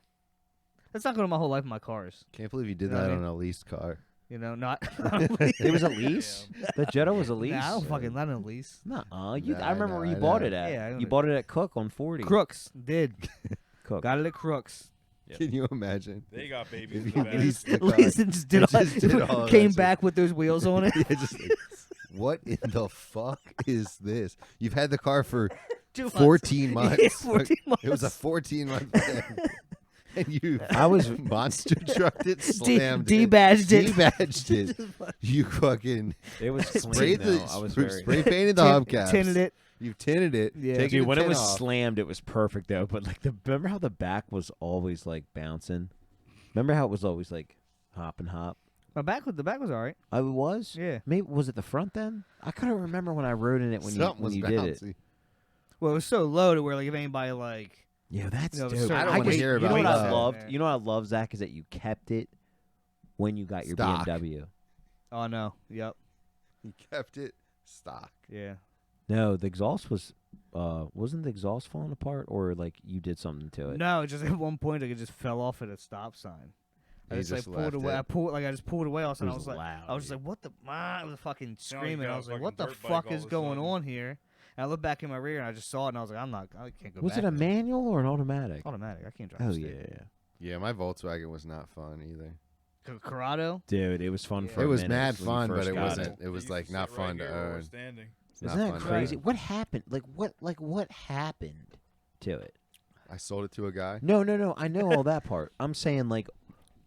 that's not going to my whole life in my cars. Can't believe you did You know that what I on mean? a leased car. You know, not. It was a lease. The Jetta was a lease. Nah, I don't fucking not in a lease. Nuh-uh. Nah, I remember I where you know, bought I it know. at. Yeah, I you know. bought it at Cook on 40. Crooks did Cook. got it at Crooks. Yep. Can you imagine? They got babies If in you the leased back. the car. Leased and just did It all, just did all of came that shit. back with those wheels on it. Yeah, just like, what in the fuck is this? You've had the car for 2 months. 14 months. Yeah, 14 months. It was a 14-month thing. And you I was- monster trucked it, slammed it. debadged it. Debadged it. You fucking It was clean sprayed though. the I was spray painted the hubcaps. Tinted it. You've tinted it. Yeah. taken Dude, the when it tint was off. slammed, it was perfect though. But like remember how the back was always like bouncing? Remember how it was always like hop and hop? The back was all right. It was. Yeah. Maybe was it the front then? I couldn't remember when I rode in it Something was you did it. bouncy. Well, it was so low to where like if anybody like Yeah, that's You know, dope. certain- I don't wanna get- hear You know about what I that. loved? Yeah. You know what I love, Zach, is that you kept it when you got your Stock. BMW. oh no, yep, You kept it stock. yeah. No, the exhaust wasn't the exhaust falling apart, or like you did something to it. No, just at one point like it just fell off at a stop sign. I You just like just pulled left away. it. I just pulled away. All of a sudden, It I was was like, loud, I was just dude. like, what the? I was fucking Sounded like screaming. you got I a was like, fucking what the dirt bike fuck all is of a going sudden. on here? And I looked back in my rear and I just saw it and I was like, I can't go Was back. it a manual or an automatic? Automatic. I can't drive. Oh a yeah, stick. yeah. Yeah, my Volkswagen was not fun either. Corrado. Dude, it was fun Yeah. for It a was minute mad when you fun, but first it got wasn't. It was used like to not sit right fun to here while we're own. standing. It's not Isn't that fun to crazy? own. What happened? What happened to it? I sold it to a guy. No. I know all that part. I'm saying like,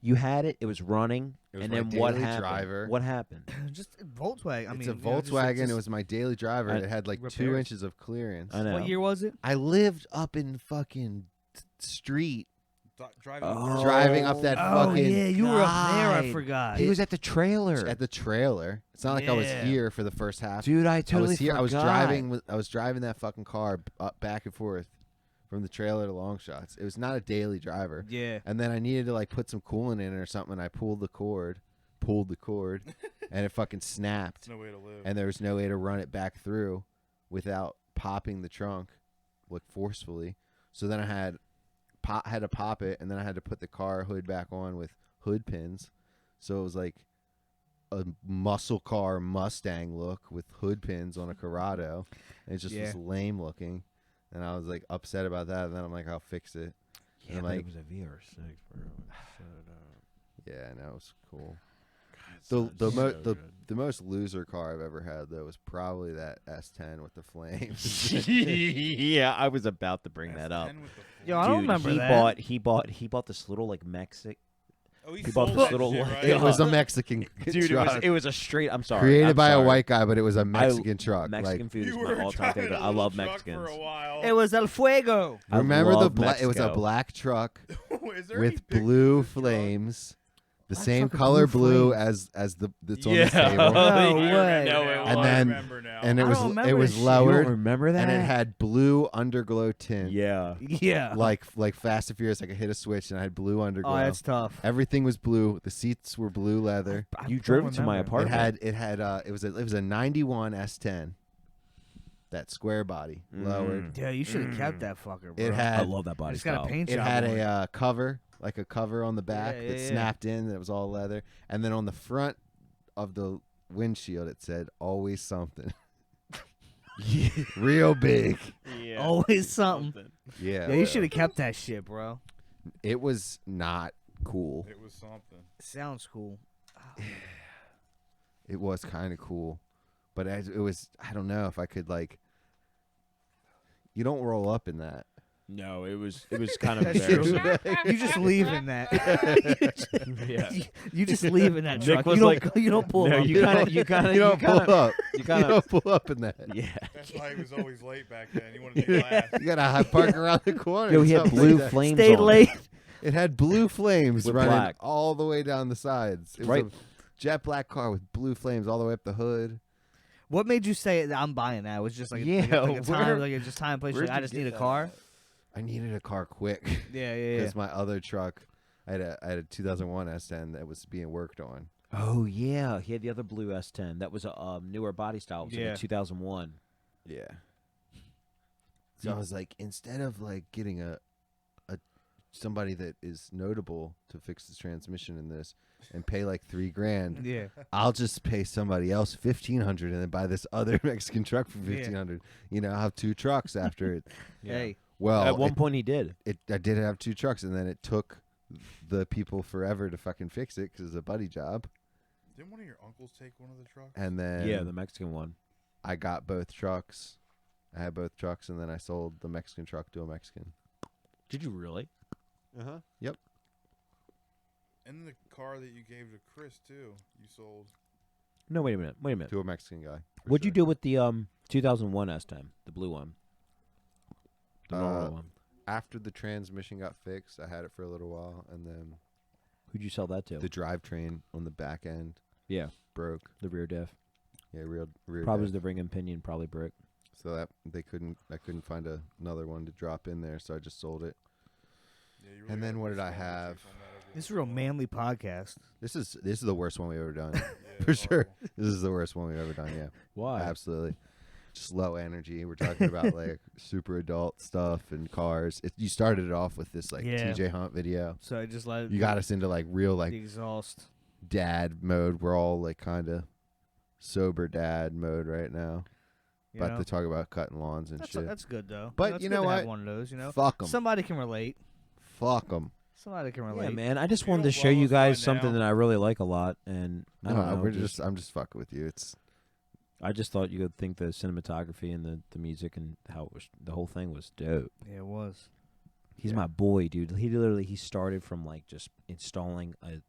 you had it. It was running, It was and my then what daily happened? driver. What happened? Just Volkswagen. I It's mean, a you know, just- Volkswagen. just- It was my daily driver. I- It had like 2 repairs. inches of clearance. I know. What year was it? I lived up in fucking street, Driving. Oh. driving up that Oh fucking. yeah, you were up there. I God. forgot. He was at the trailer. At the trailer. It's not like I was Yeah. here for the first half. Dude, I I totally was here. I was forgot. driving. I was driving that fucking car up back and forth from the trailer to long shots. It was not a daily driver. Yeah. And then I needed to like put some coolant in it or something. And I pulled the cord, and it fucking snapped. There's no way to live. And there was no way to run it back through without popping the trunk, like forcefully. So then I had to pop it, and then I had to put the car hood back on with hood pins. So it was like a muscle car Mustang look with hood pins on a Corrado. And it just was lame looking. And I was like upset about that. And then I'm like, I'll fix it. Yeah, and but like, it was a VR6, bro. yeah, and that was cool. God, The most loser car I've ever had though was probably that S10 with the flames. yeah, I was about to bring that up. S10 with the Yo, I full- don't remember he that. He bought this little like Mexican. Oh, he bought sold this that little shit, one. right? It was a Mexican Dude, truck. it was a straight. I'm sorry. Created I'm by sorry. a white guy, but it was a Mexican truck. Mexican Like, food is You my were all-time driving favorite. a I love little truck Mexicans. for a while. It was El Fuego. I remember the love black? It was a Mexico. black truck Is there any with pictures blue of the truck? flames, the Black same truck with color blue blue flames. as the that's on Yeah. this table. No I way. remember No, now. it And I then- remember now. And it I was don't remember it was this shit. You don't lowered, remember that? and it had blue underglow tint. Yeah. Yeah. like Fast and Furious. I could hit a switch and I had blue underglow. Oh, that's tough. Everything was blue. The seats were blue leather. I You don't drove it to my remember. apartment. It had it was a 91 S10. That square body lowered. Yeah, you should have kept that fucker, bro. It I had love that body It's got style. a paint it job had on it. a cover, like a cover on the back Yeah, that yeah. snapped in. That was all leather, and then on the front of the windshield it said "Always something." Real big. Yeah. Always something. Yeah, Yeah, you should have kept that shit, bro. it was not cool. It was something. Sounds cool. It was kind of cool, but it was. I don't know if I could like. You don't roll up in that. No, it was kind of That's true. embarrassing. You just leave in that. Yeah. You just leave in that Nick truck. was You don't, like- you don't pull No, up. you kind of You don't pull up. you You kind of don't pull up in that. yeah. That's why he was always late back then. He wanted to be last. You gotta park around the corner. Yo, or he had something blue like that. flames Stayed on late. It had blue flames With running black. all the way down the sides. It was Right. a jet black car with blue flames all the way up the hood. What made you say that I'm buying that? It was just like, Yeah, like a time, where- like a just time place. where'd Like, I you just get need a that car. at? I needed a car quick Yeah, yeah, yeah. because my other truck, I had a 2001 S10 that was being worked on. Oh yeah, he had the other blue S10. That was a newer body style. It was like Yeah. a 2001. Yeah. So I was like, instead of like getting a somebody that is notable to fix the transmission in this and pay like $3,000, Yeah. I'll just pay somebody else $1,500 and then buy this other Mexican truck for Yeah. $1,500. You know, I'll have two trucks after it. Hey. Well, At one point he did. I did have two trucks, and then it took the people forever to fucking fix it because it's a buddy job. Didn't one of your uncles take one of the trucks? And then Yeah, the Mexican one. I got both trucks. I had both trucks, and then I sold the Mexican truck to a Mexican. Did you really? Yep. And the car that you gave to Chris too, you sold. No, wait a minute. To a Mexican guy. for What'd you sure. do with the 2001 S10, the blue one? The normal one. After the transmission got fixed, I had it for a little while, and then Who'd you sell that to? the drivetrain on the back end yeah, broke. the rear diff. Yeah, rear Probably diff. the ring and pinion, probably brick. So that I couldn't find another one to drop in there, so I just sold it. Yeah, you And really then gotta what do did I some have? research on that over This is the a real phone. manly podcast. This is the worst one we've ever done. Yeah, For it's sure. horrible. This is the worst one we've ever done, yeah. Why? Absolutely. Just low energy. We're talking about like super adult stuff and cars. You started it off with this like Yeah. TJ Hunt video. So I just let You got us into like real the like exhaust. dad mode. We're all like kind of sober dad mode right now. You About know? to talk about cutting lawns and shit. That's good though. But it's you good know to have what? one of those. You know, Fuck them. somebody can relate. Fuck them. Somebody can relate. Yeah, man. I just If you wanted to don't show love you us by guys something now- that I really like a lot, and I don't know. I'm just fucking with you. It's I just thought you would think the cinematography and the music and how it was, the whole thing was dope. Yeah, it was. He's my boy, dude. He started from like just installing a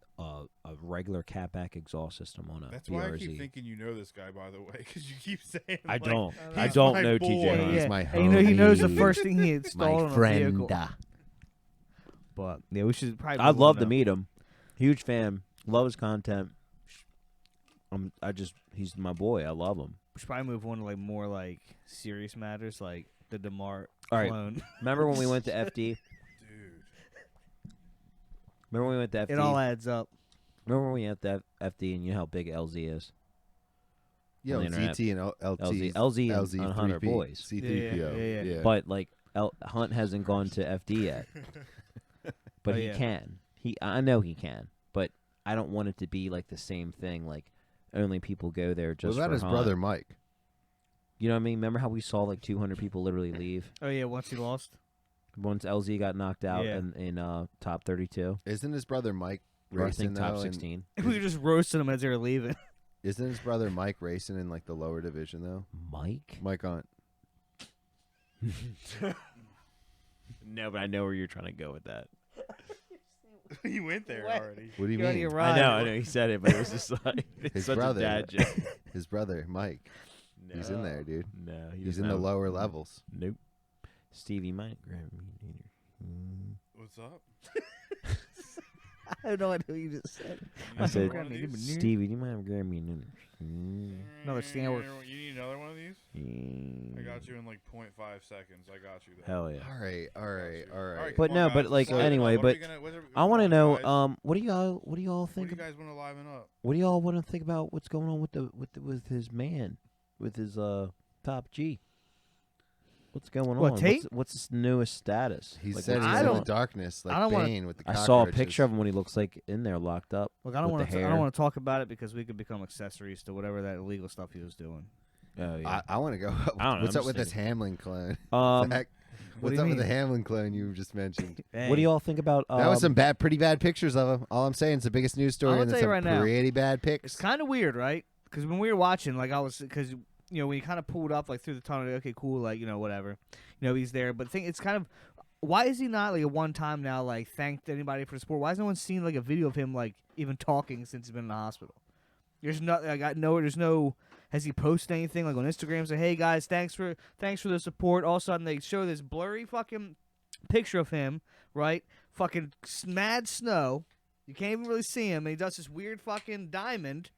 regular catback exhaust system on a That's BRZ. why I keep thinking you know this guy, by the way, because you keep saying. I like, don't. he's I don't my know boy. TJ. Yeah, He's yeah. my And he knows the homie. first thing he installed my on a friend. vehicle. But yeah, we should probably. I'd move love on to now. meet him. Huge fan. Love his content. He's my boy. I love him. We should probably move on to like more like serious matters, like the DeMar All right. clone. Remember when we went to FD? Dude. Remember when we went to FD? It all adds up. Remember when we went to FD and you know how big LZ is? Yo, on the internet. ZT and LT. LZ and Hunter 3P, boys. C3PO. Yeah. But like Hunt hasn't gone to FD yet. But Oh, he yeah. can. I know he can. But I don't want it to be like the same thing. Like only people go there What just about for his Hunt. brother Mike? You know what I mean? Remember how we saw like 200 people literally leave Oh yeah, once he lost. once LZ got knocked out Yeah. in top 32? Isn't his brother Mike Or I racing think top though, and 16. We were just roasting him as they were leaving. Isn't his brother Mike racing in like the lower division though? Mike? Mike Hunt. No, but I know where you're trying to go with that. You went there What? already. What do you You're on mean? your I ride. know. He said it, but it was just like it's His such brother. a dad joke. His brother Mike. He's in there, dude. No, he He's doesn't in the have- lower levels. Nope. Stevie might grab me later. What's up? I have no idea what you just said. I said, Grab me, give me new- Stevie, do you mind grabbing me another? Another sandwich. You need another one of these? I got you in like 0.5 seconds. I got you there. Hell yeah. All right. But come no, on, but guys. like So, anyway, what are but we gonna- I want to come on, know, guys. what do y'all What do think? you guys want to liven up? What do y'all want to think about what's going on with his man, with his top G? What's going What, on? Tate? What's his newest status? He Like, said what's he's I in going the on? darkness, like I don't wanna- Bane with the I cockroaches. saw a picture of him when he looks like in there locked up. Look, I don't with want the to. I hair. don't want to talk about it because we could become accessories to whatever that illegal stuff he was doing. Oh yeah. I want to go. I don't know, What's I'm up with just this Hamlin clone? Um, Zach, what do what's you up with the mean? Hamlin clone you just mentioned? what do y'all think about? That was some pretty bad pictures of him. All I'm saying is the biggest news story, I'll and tell it's you some right now. pretty bad pics. It's kind of weird, right? Because when we were watching, like because when you kind of pulled up like through the tunnel, okay, cool, like whatever, he's there. But the thing, it's kind of why is he not like a one time now like thanked anybody for the sport? Why has no one seen like a video of him like even talking since he's been in the hospital? There's no there's no. Has he posted anything like on Instagram? Say, hey guys, thanks for the support. All of a sudden they show this blurry fucking picture of him, right? Fucking mad snow. You can't even really see him, and he does this weird fucking diamond.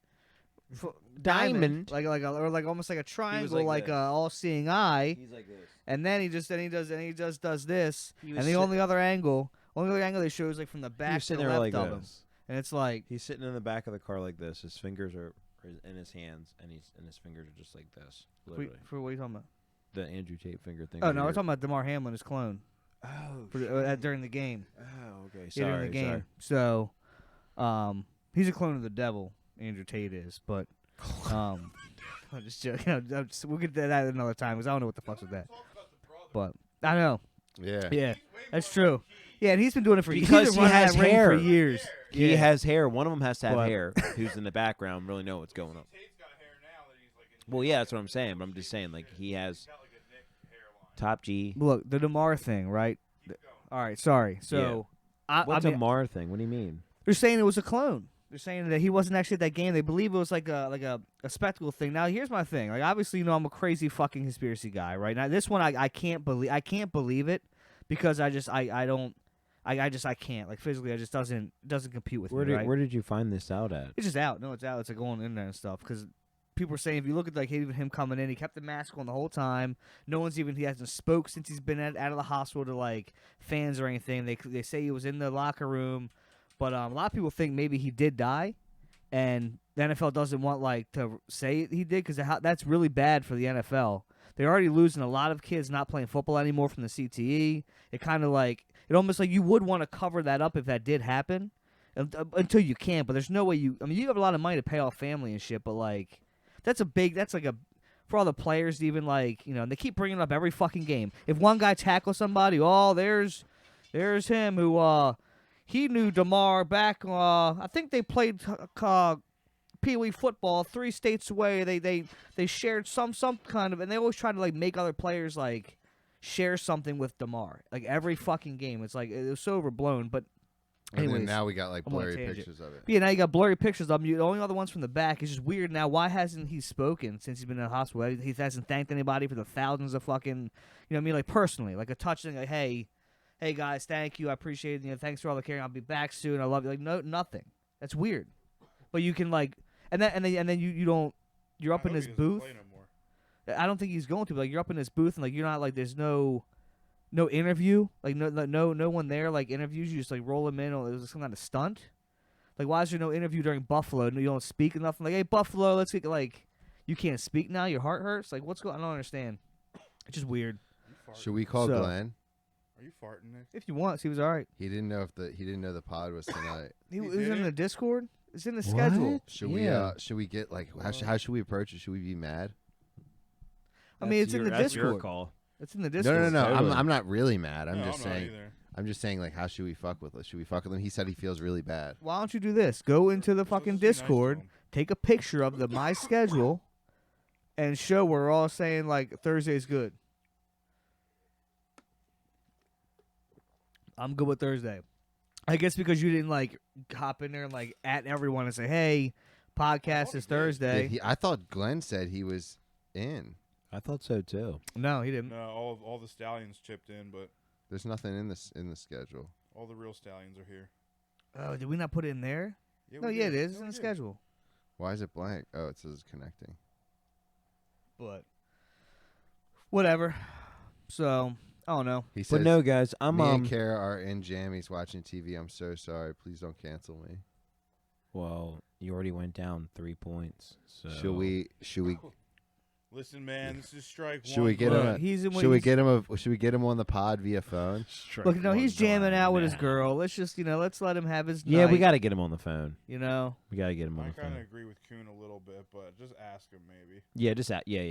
Diamond? like or like almost like a triangle, like like this. a all-seeing eye. He's like this. And then he just does this, He and was the sit- only other angle they show is like from the He back was to sitting the there left like of him, this. and it's like He's sitting in the back of the car like this. His fingers are in his hands, and his fingers are just like this. Literally, for what are you talking about? the Andrew Tate finger thing. Oh right no, we're here. talking about DeMar Hamlin, his clone, Oh, during the game. oh, okay. Yeah, during the game. So, he's a clone of the devil. Andrew Tate is, but I'm just joking. We'll get to that another time because I don't know what the fuck's with that. But I know. Yeah. Yeah, that's true. Yeah, and he's been doing it for Because he's he been running has that ring hair. for years. He Yeah. has hair. One of them has to have But- hair. Who's in the background? Really know what's going on. Tate's got hair now that he's like in Well, yeah, that's what I'm saying. But I'm just saying, like he has got like a Nick hairline. top G. Look, the DeMar thing, right? All right, sorry. So, What's I mean, a Mar thing? What do you mean? they're saying it was a clone. They're saying that he wasn't actually at that game. They believe it was like a spectacle thing. Now, here's my thing. Like, obviously, I'm a crazy fucking conspiracy guy, right? Now, this one, I can't believe it because I can't. Like, physically, it just doesn't compute with me, right? Where did you find this out at? It's just out. No, it's out. It's like going in there and stuff. Because people are saying if you look at like even him coming in, he kept the mask on the whole time. He hasn't spoke since he's been out of the hospital to like fans or anything. They say he was in the locker room, but a lot of people think maybe he did die, and the NFL doesn't want like to say he did because that's really bad for the NFL. They're already losing a lot of kids not playing football anymore from the CTE. It kind of like it almost like you would want to cover that up if that did happen. Until you can't, but there's no way you. I mean, you have a lot of money to pay off family and shit, but like, that's like a for all the players to even like, and they keep bringing it up every fucking game. If one guy tackles somebody, there's him who he knew DeMar back. I think they played Pee Wee football 3 states away. They shared some kind of, and they always try to like make other players like share something with DeMar. Like every fucking game, it's like it was so overblown. But And anyways, then now we got like I'm on a blurry tangent. pictures of it. But yeah, now you got blurry pictures of him. The only other ones from the back. It's just weird now. Why hasn't he spoken since he's been in the hospital? He hasn't thanked anybody for the thousands of fucking, what I mean, like personally, like a touch thing, like hey guys, thank you, I appreciate it. Thanks for all the caring. I'll be back soon. I love you. Like no, nothing. That's weird. But you can like, and then you don't. You're up in his booth. I don't think he's going to. But like you're up in his booth and like you're not like there's no interview, like no one there like interviews you. Just like roll him in, or it was some kind of stunt. Like why is there no interview during Buffalo? You don't speak enough. Like hey Buffalo, let's get like you can't speak now. Your heart hurts. Like what's going? I don't understand. It's just weird. Should we call So- Glenn? Are you farting, Nick? If you want, he was all right. He didn't know the pod was tonight. He He was did in it? the Discord. It's in the schedule. Should we get like how should we approach it? Should we be mad? I mean, it's in the That's your Discord. call. It's in the Discord. No. Totally. I'm not really mad. I'm No, just I'm not saying. either. I'm just saying like how should we fuck with it? Should we fuck with him? He said he feels really bad. Why don't you do this? Go into the Just fucking be nice to Discord, him. take a picture of the my schedule, and show we're all saying like Thursday's good. I'm good with Thursday. I guess because you didn't like hop in there and like at everyone and say, "Hey, podcast he is did. Thursday." I thought Glenn said he was in. I thought so too. No, he didn't. No, all the Stallions chipped in, but There's nothing in the schedule. all the real Stallions are here. Oh, did we not put it in there? No, we yeah, did. it is. It's No, in we the did. schedule. Why is it blank? Oh, it says connecting. But whatever. So I don't know. He says, But no, guys, I'm me and Kara are in jammies watching TV. I'm so sorry. Please don't cancel me. Well, you already went down 3 points. So Should we? Listen, man, this is strike one. Should we get Look, him? he's in. Should we get him? Should we get him on the pod via phone? Look, no, he's jamming out with his girl. Let's just, let's let him have his. Yeah, we night, got to get him on the phone. You know. We got to get him on I the kind of phone. agree with Kuhn a little bit, but just ask him maybe. Yeah, just that. Yeah.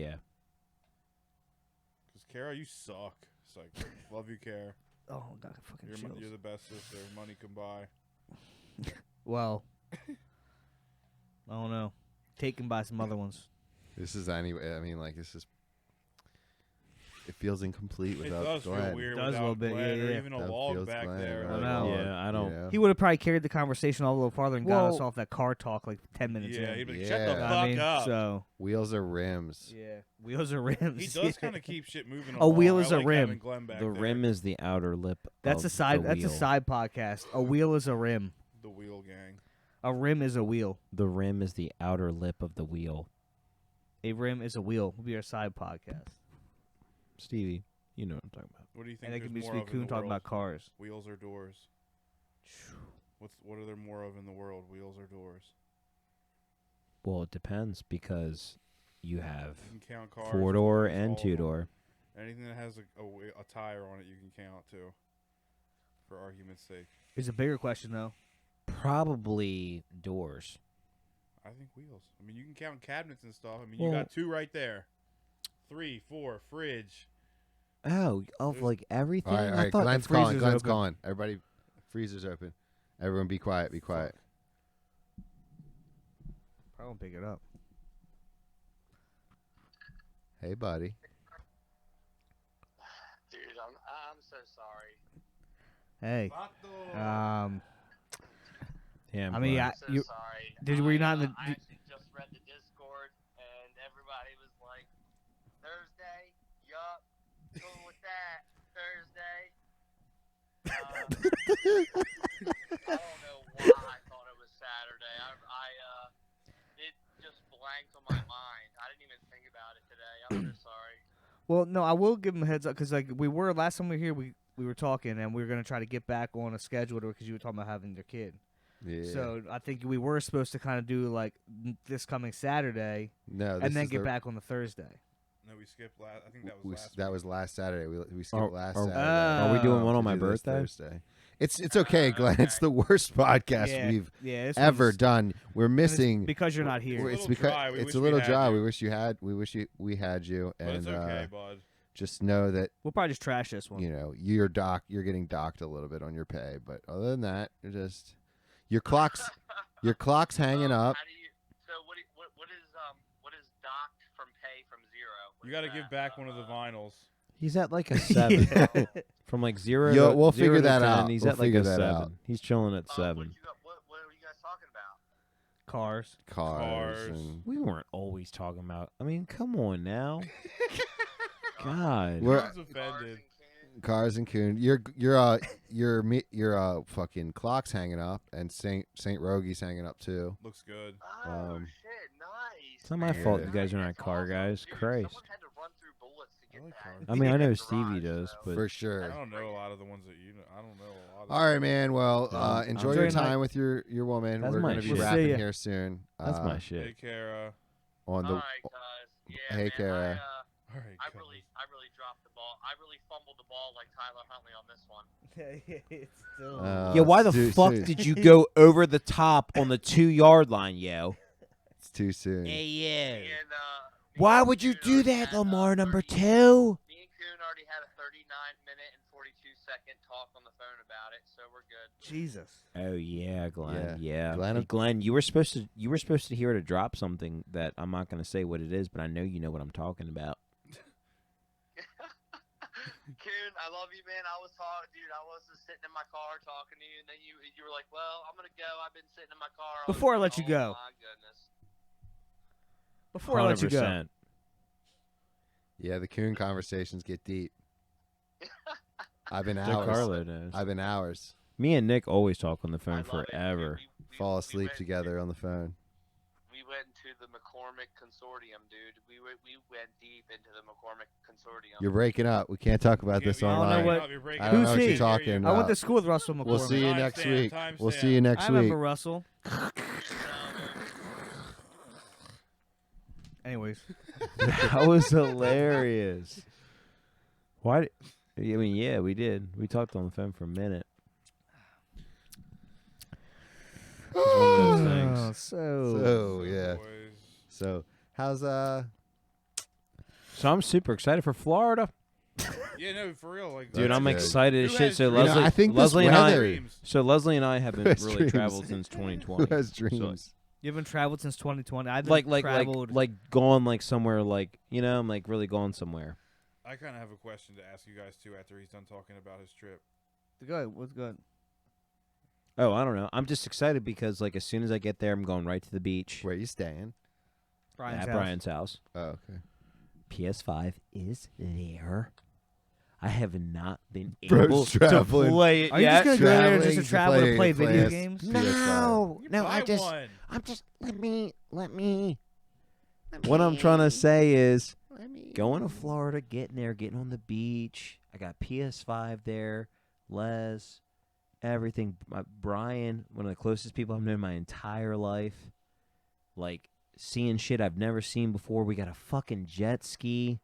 Because Kara, you suck. It's like, love you, Kara. Oh God, fucking You're chills. the best sister. Money can buy. Well, I don't know. Taken by some other ones. This is anyway. I mean, like this is. It feels incomplete It without does Glenn. feel weird Does a without little bit, Glenn yeah, or yeah. even a That log feels back Glenn, there. really I know. hard, Yeah, I don't- you know? He would have probably carried the conversation all a little farther and got us Well- off that car talk like 10 minutes Yeah, in. he'd be like, Yeah. shut the You know fuck what I mean? up. So Wheels are rims. yeah, wheels are rims. He does yeah. kind of keep shit moving. A wheel along. is I a like rim. having Glenn back The there. rim is the outer lip. That's of a side. The That's a wheel. side podcast. A wheel is a rim. The wheel gang. A rim is a wheel. The rim is the outer lip of the wheel. A rim is a wheel. Will be our side podcast. Stevie, you know what I'm talking about. What do you think And it can there's be more of in Coon the talking world? about cars. Wheels or doors? What are there more of in the world? Wheels or doors? Well, it depends because you have You can count cars. 4-door doors, and all of them. 2-door. Anything that has a tire on it, you can count too. For argument's sake, It's a bigger question though. Probably doors. I think wheels. I mean, you can count cabinets and stuff. I mean, Well- you got 2 right there. 3, 4, fridge. Oh, of There's- like everything. All right, all I right. thought Glenn's the freezer's calling. Glenn's open. calling. Everybody, freezer's open. Everyone, be quiet. Be quiet. Probably won't pick it up. Hey, buddy. Dude, I'm so sorry. Hey. Damn, I mean, Glenn. I'm so you- sorry. were you not in the- I actually just read the Discord, and everybody was like, Thursday? Yup. Cool with that. Thursday? I don't know why I thought it was Saturday. It just blanked on my mind. I didn't even think about it today. I'm so sorry. Well, no, I will give him a heads up because like we were last time we were here, we were talking and we were gonna try to get back on a schedule because you were talking about having your kid. Yeah. So I think we were supposed to kind of do like this coming Saturday no, this and then is get the- back on the Thursday. No, we skipped last. I think that was we- last. that week. was last Saturday. We skipped last are- Saturday. are we doing one to on my do this birthday? Thursday. It's okay, Glenn. It's the worst podcast yeah, we've yeah, this ever one's- done. We're and it's missing. because you're not It's here. little because dry. We it's wish a we little had dry. you. We wish we had you, But and it's okay, bud. just know that We'll probably just trash this one. you're getting docked a little bit on your pay, but other than that, you're just your clock's hanging up. How do you? So what is docked from pay from zero? What You is got to give that? back one of the vinyls. He's at like a 7. From like 0 Yo, to we'll 0 figure to that 10, out. He's We'll at like figure a that 7. out. He's chilling at What 7. are you guys talking about? Cars. Cars. Cars. And We weren't always talking about. I mean, come on now. God. We're- Who's offended? cars and coon. Your fucking clock's hanging up, and Saint Rogie's hanging up too. Looks good. Oh Um, shit, nice. It's not my fault you guys aren't That's car awesome. guys. Dude, Christ. Someone had to run through bullets to get like that. cars. I mean, I know Garage, Stevie does, so- but For I sure. don't know a lot of the ones that you know. I don't know a lot. All right, man. Well, Yeah. enjoy I'm your enjoying time with your woman. That's We're my gonna be shit. We'll see wrapping ya. here soon. that's my Hey, shit. Kara. On the All right, guys. Yeah, Hey, man, Kara. All right. I guys. really dropped the ball. I really fumbled the ball like Tyler Huntley on this one. It's still. Uh, Yeah, why the too fuck soon. did you go over the top on the 2-yard line, yo? It's too soon. yeah. And, Why me and would you Coon do already that, had, Lamar number 30 2? Me and Coon already had a 39-minute and 42-second talk on the phone about it, so we're good. Jesus. Oh yeah, Glenn. Yeah, Glenn- Hey, Glenn, you were supposed to hear her to drop something that I'm not going to say what it is, but I know you know what I'm talking about. Coon, I love you, man. I was just sitting in my car talking to you, and then you were like, "Well, I'm gonna go. I've been sitting in my car." Before I let you go. Oh my goodness. Before I let you go. 100%. Yeah, the coon conversations get deep. I've been Dick hours. Carlo knows. I've been hours. Me and Nick always talk on the I phone love it, forever. dude. Fall we asleep went together on the phone. We went to the McCormick Consortium, dude. We went deep into the McCormick Consortium. You're breaking up. We can't talk about this Yeah, we- I don't know online. what- You're breaking I up. don't Who's know what he? you're talking I about. went to school with Russell McCormick. We'll see you Timestamp, next week. We'll timestamp. see you I next remember week. Russell. Anyways. That was hilarious. Why? I mean, yeah, we did. We talked on the phone for a minute. It was one of those things. So yeah. Boys. So how's So I'm super excited for Florida, Yeah, no, for real. Like, dude. That's I'm good. excited as Who shit. has So dreams? Leslie, I think this Leslie and I, weather- Dreams. so Leslie and I haven't has really dreams? traveled since 2020. who has So, dreams? You haven't traveled since 2020. I've like traveled. gone like somewhere like I'm like really gone somewhere. I kind of have a question to ask you guys too after he's done talking about his trip. Good. What's good? Oh, I don't know. I'm just excited because like as soon as I get there, I'm going right to the beach Where you staying? Brian's at house. Brian's house. Oh, okay. PS5 is there. I have not been Bro's able to traveling. play it Are you yet. just gonna go there just to Traveling travel to to play play video PS. games? No, You no. buy I'm one. just. Let me. What I'm trying to say is, going to Florida, getting on the beach. I got PS5 there, Les, everything. Brian, one of the closest people I've known my entire life. Like seeing shit I've never seen before. We got a fucking jet ski.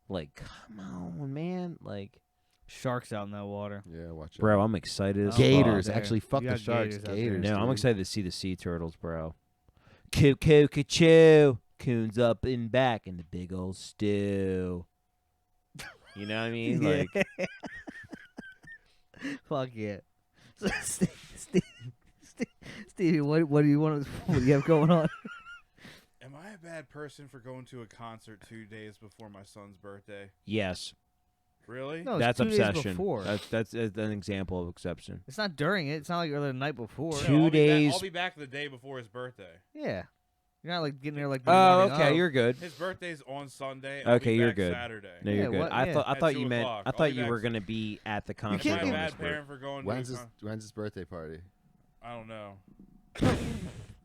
Like, come on, man. Like, Sharks out in that water. Yeah, watch out. bro, I'm excited. as fuck. Gators. there. Actually, fuck You the got sharks. gators out there. Gators. No, I'm dude. excited to see the sea turtles, bro. Coo-coo-ca-choo. Coons up and back in the big old stew. You know what I mean? Like, Fuck yeah. So, Stevie, what do you want? What do you have going on? Am I a bad person for going to a concert 2 days before my son's birthday? yes, Really? No, it's that's 2 days obsession. before. That's an example of exception. It's not during it. It's not like the night before. Two- No, I'll be back- days- I'll be back the day before his birthday. Yeah. You're not like getting there like. The Oh, morning okay, of. you're good. His birthday's on Sunday. I'll Okay, be you're back good. Saturday. No, Yeah, you're good. what- I yeah. thought At you 2 meant o'clock. I I'll thought be you back were s- gonna be at the can't concert. Am I a on do bad his birthday. parent for going When's to a his con- When's his birthday party? I don't know.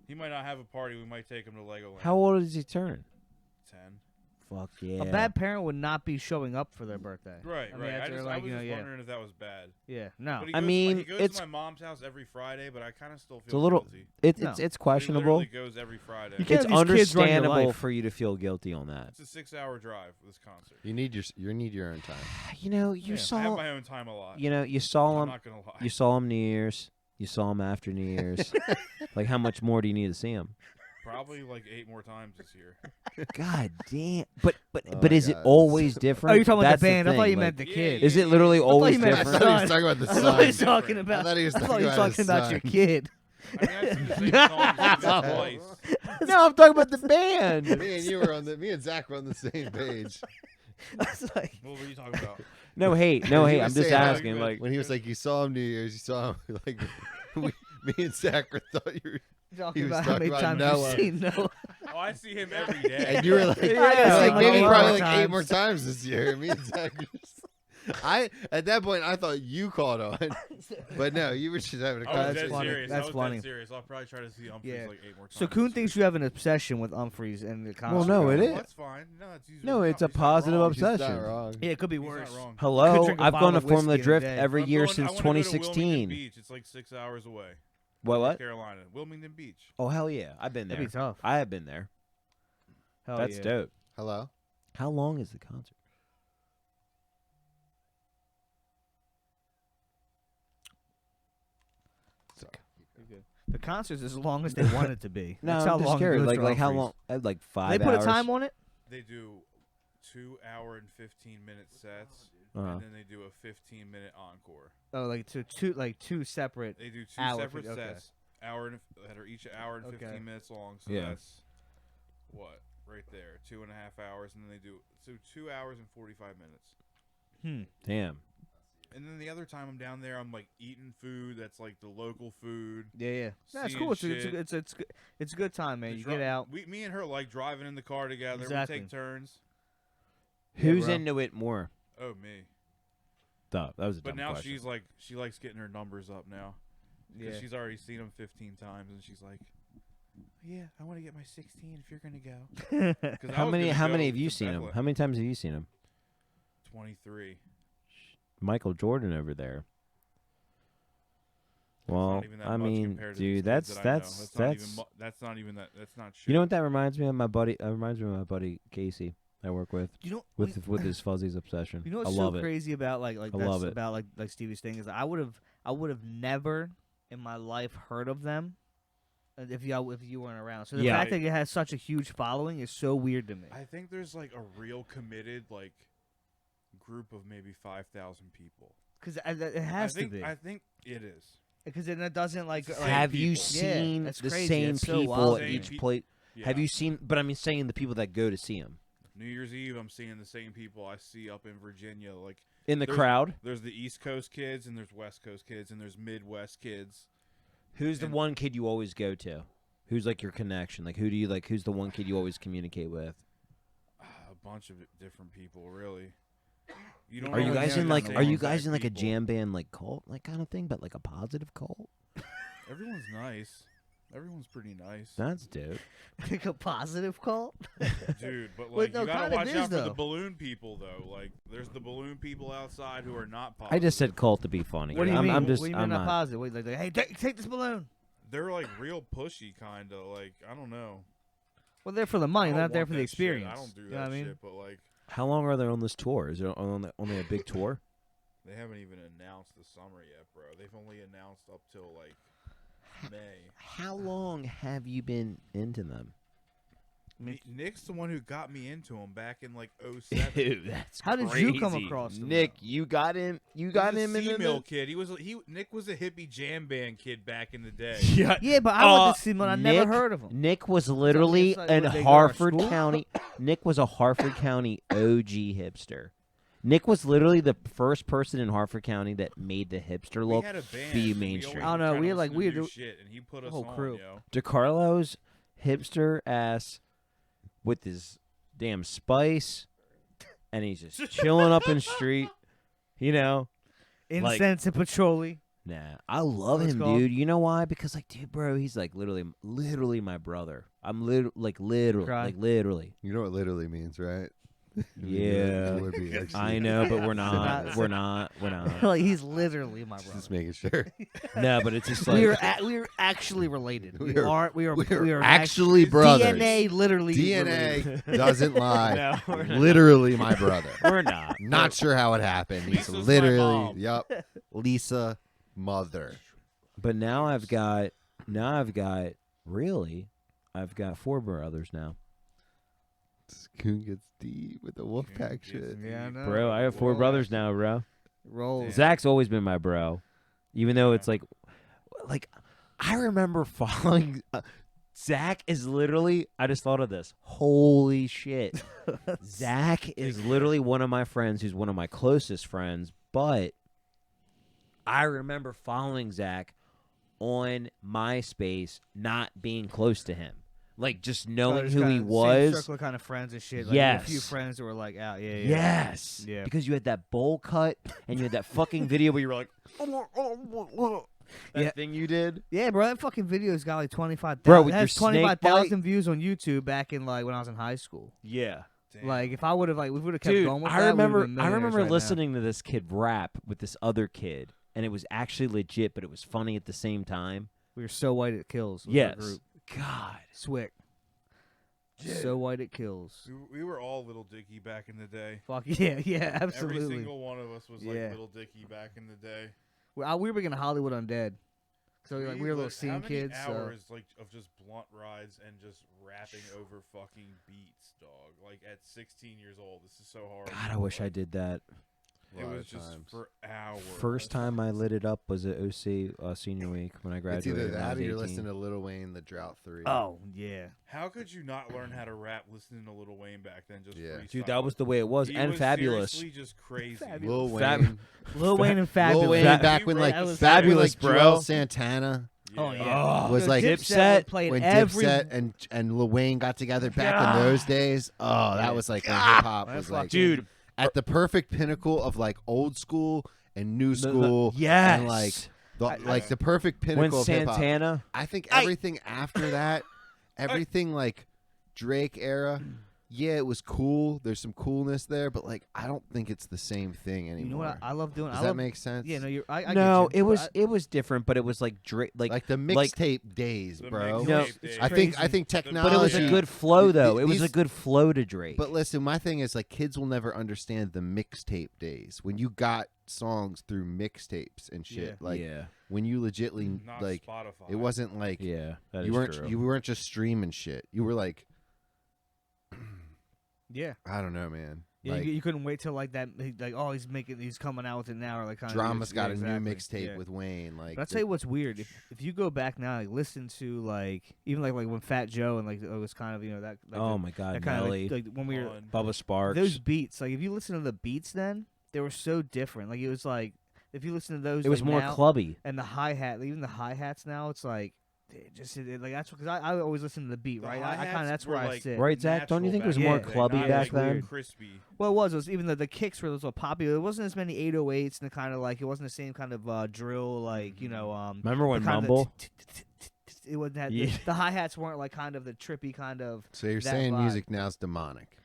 He might not have a party. We might take him to Legoland. How old does he turn? 10. Fuck yeah. A bad parent would not be showing up for their birthday. Right, I mean, right. that's I they're was like, you know, just yeah. wondering if that was bad. Yeah, no. But he I goes mean, he goes it's- to my mom's house every Friday, but I kind of still feel It's a little. guilty. It's No. it's He questionable. literally goes every Friday. You can't It's have these kids run your understandable life. for you to feel guilty on that. It's a 6-hour drive for this concert. You need your own time. You know, Yeah. you I have saw. my own time a lot. You know, you saw I'm him. not gonna lie. You saw him New Year's. You saw him after New Year's. Like, how much more do you need to see him? Probably like 8 more times this year. God damn. But Oh but my is it God. always different? Oh, you're talking about That's the band. I thought thing, you like, meant the Yeah, kid. Is it literally thought always you meant I different? thought he was talking about the I thought he was son. talking about. I thought he was I thought talking he was about his talking about your son. kid. I mean, I sing the same song twice. No, I'm talking about the band. Me and you were me and Zach were on the same page. I was like, What were you talking about? No hate. He I'm was just saying, asking. Like, when he was like, you saw him New Year's, you saw him like me and Zach thought you were, talking was about how many talking times about you've Noah. seen Noah. Oh, I see him every day. and you were like, Yeah, you were I like see maybe him probably more like 8 more times. times this year. Me and Zach were just, at that point I thought you caught on, but no, you were just having a I was That's dead conversation. funny. serious. That's I was funny. dead serious. I'll probably try to see Humphreys Yeah. like 8 more times. So Kuhn this thinks year. you have an obsession with Humphreys and the concert. Well, no, it Oh, is. That's fine. No, it's usually No, it's a he's not positive wrong. He's not obsession. wrong. Yeah, it could be He's worse. not wrong. Hello, drink a I've bottle gone to of whiskey Formula in a Drift day. every I'm year going- since I wanna go to Wilmington 2016. Beach. It's like 6 hours away. What? North What? Carolina, Wilmington Beach. Oh hell yeah, I've been there. That'd be tough. I have been there. Hell That's yeah. dope. Hello. How long is the concert? The concert's as long as they want it to be. No, That's I'm how just long it curious. goes Like for like how Humphreys. long? Like 5 They put hours. a time on it. They do 2-hour and 15-minute sets, Uh-huh. and then they do a 15-minute encore. Oh, like two separate. They do 2 Hour separate fif- okay. sets, that are each 1 hour and 15 Okay. minutes long. So Yeah. that's what right there, 2.5 hours, and then they do 2 hours and 45 minutes. Damn. And then the other time I'm down there, I'm like eating food that's like the local food. Yeah, yeah. That's Seeing cool. It's shit. it's a good time, man. We You dri- get out. Me and her like driving in the car together. Exactly. We take turns. Who's bro. into it more? Oh me. Duh, that was a But dumb now question. she's like she likes getting her numbers up now. Yeah. She's already seen them 15 times, and she's like, "Yeah, I want to get my 16 if you're gonna go." 'Cause I How was many? gonna How go many have to you seen him? Bethlehem. How many times have you seen him? 23. Michael Jordan over there. Well, not even that I much mean, compared to these dude, kids that's that I know. that's not that's. even that's not even that. That's not shit. You know what that reminds me of? My buddy. Reminds me of my buddy Casey. I work with You know with his fuzzies obsession. You know I what's love so it. crazy about like I that's love it. about like Stevie's thing is I would have never in my life heard of them if you weren't around. So the Yeah. fact that it has such a huge following is so weird to me. I think there's like a real committed like group of maybe 5,000 people. Because it has I think, to be. I think it is. Because then it doesn't like. It's the like- Have you people. Yeah, seen that's the crazy. same That's so people wild. at Same each pe- plate? Yeah. Have you seen? But I mean, saying the people that go to see him New Year's Eve, I'm seeing the same people I see up in Virginia. Like in the There's- crowd. there's the East Coast kids, and there's West Coast kids, and there's Midwest kids. Who's the and- one kid you always go to? Who's like your connection? Like who do you like? Who's the one kid you always communicate with? A bunch of different people, really. You don't Are you always guys see in the like? same Are you exact guys in like a people. jam band like cult like kind of thing, but like a positive cult? Everyone's nice. Everyone's pretty nice, That's dope. like a positive call. dude. But Well, like, no, you gotta kind of watch is, out for though. the balloon people, though. Like, there's the balloon people outside who are not positive. I just said cult to be funny. What do you I'm, mean? I'm just. what do you I'm mean not. positive? Wait, like, hey, take this balloon. They're like real pushy, kind of. Like, I don't know. Well, they're for the money, I don't not there want for the that shit. experience. I don't do You that know what I mean? shit, but like, How long are they on this tour? Is it only a big tour? they haven't even announced the summer yet, bro. They've only announced up till like May. How long have you been into them? Nick's the one who got me into him back in like 07. Dude, that's How did you come crazy. across them, Nick? though? You got him. You He got was a him in C-Mill the. kid. Nick was a hippie jam band kid back in the day. Yeah. Yeah, but I went to see them. I never Nick- heard of them. Nick was literally like, in would they go to Harford school? County. Nick was a Harford County OG hipster. Nick was literally the first person in Harford County that made the hipster We look had a band. be and we mainstream. always I don't know, tried we to had, like, listen to weird- new shit, and he put us whole on, crew. yo. DeCarlo's hipster ass with his damn spice, and he's just chilling up in street. You know, like- Incense and patchouli. Nah, I love What it's him, called? dude. You know why? Because like, dude, bro, he's like literally my brother. I'm literally. Cry. You know what literally means, right? Yeah. It would be actually. I know, but we're not- not. We're not. We're not. like he's literally my brother. Just making sure. No, but it's just like we are actually related. We are We're actually actually brothers. DNA literally related. DNA doesn't lie. No, we're not. Literally my brother. We're not. Not sure how it happened. He's Lisa's my literally, mom. yup, Lisa, mother. But now I've got really, I've got 4 brothers now, Coon gets deep with the Wolfpack Coon gets shit. Yeah, I know. bro. I have 4 Whoa. brothers now, bro. Roll. Damn. Zach's always been my bro, even though Yeah. it's like I remember following. Zach is literally. I just thought of this. Holy shit! Zach is literally one of my friends, who's one of my closest friends. But I remember following Zach on MySpace, not being close to him, like just knowing Just who he kinda same was. circle of kind of friends and shit. Like, you had a few Yes. friends that were like out. Yeah, yeah. Yes. Yeah. Because you had that bowl cut and you had that fucking video where you were like, that Yeah. thing you did. Yeah, bro, that fucking video's got like 25,000. Bro, with it has your snake 25,000 views on YouTube back in like when I was in high school. Yeah. Damn. Like if I would have we would have kept Dude, going with I that. remember we would've been listening to this kid rap with this other kid, and it was actually legit, but it was funny at the same time. We were so white it kills. was our Yes. Group. God. Swick. So white it kills. We were all Little Dicky back in the day. Fuck yeah, yeah, Every absolutely. single one of us was like Yeah. Little Dicky back in the day. We were getting Hollywood Undead. So like we were little like, scene how many kids. So. hours like of just blunt rides and just rapping over fucking beats, dog. Like at 16 years old, this is so hard. God, I wish I did that. A It lot was of just times. for hours. First time I lit it up was at OC senior week when I It's graduated. either when I that was or you're 18. listening to Lil Wayne, The Drought 3. Oh yeah. How could you not learn how to rap listening to Lil Wayne back then? Just Yeah. freestyle? Dude, that was the way it was, He and was fabulous. seriously just crazy. Lil Fab- Wayne. Lil Wayne and Fabulous. Lil Wayne Fa- back when like That was fabulous, like bro. Joel Santana Oh yeah. was Yo, like Dipset, would play when every. Dipset and Lil Wayne got together back in those days. Oh, that was like when hip hop That's was like Dude, at the perfect pinnacle of like old school and new the- school. yes. And like I- the perfect when pinnacle of hip hop. Santana. I think everything after that, everything like Drake era, yeah, it was cool. There's some coolness there, but like I don't think it's the same thing anymore. You know what I love doing? Does I that love, make sense? Yeah, no, you're. I No, get you, but it was different, but it was like Drake, like the mixtape days, The bro. mixtape No, days. I think crazy. technology. but it was a good flow though. It was a these- good flow to Drake. But listen, my thing is like kids will never understand the mixtape days when you got songs through mixtapes and shit. Yeah. Like yeah, when you legitly Not like Spotify. it wasn't like yeah, that you is weren't true. you weren't just streaming shit. You were like yeah, I don't know, man. yeah. Like You couldn't wait till like that. Like he's coming out with it now, or like kind Drama's of. got yeah, a new exactly. mixtape Yeah. with Wayne. Like But I'll tell you what's weird. If you go back now, like listen to like even like when Fat Joe and like it was kind of that. Like oh the, my God, that kind of Nelly, like when we were Fun. Bubba Sparks. those beats. Like if you listen to the beats, then they were so different. Like it was like if you listen to those, it was like, more now, clubby. and the hi hat, even the hi hats now, it's like. Like that's because I always listen to the beat, The right? I kind hi-hats of that's were, where I like, sit. Right, Zach? Don't you think it was more natural clubby not, back like, then? Crispy. Well, it was even the kicks were so popular. It wasn't as many 808s and the kind of like it wasn't the same kind of drill like Remember when the kind of Mumble? it wasn't that Yeah. the hi hats weren't like kind of the trippy kind of. so you're that saying vibe. music now is demonic.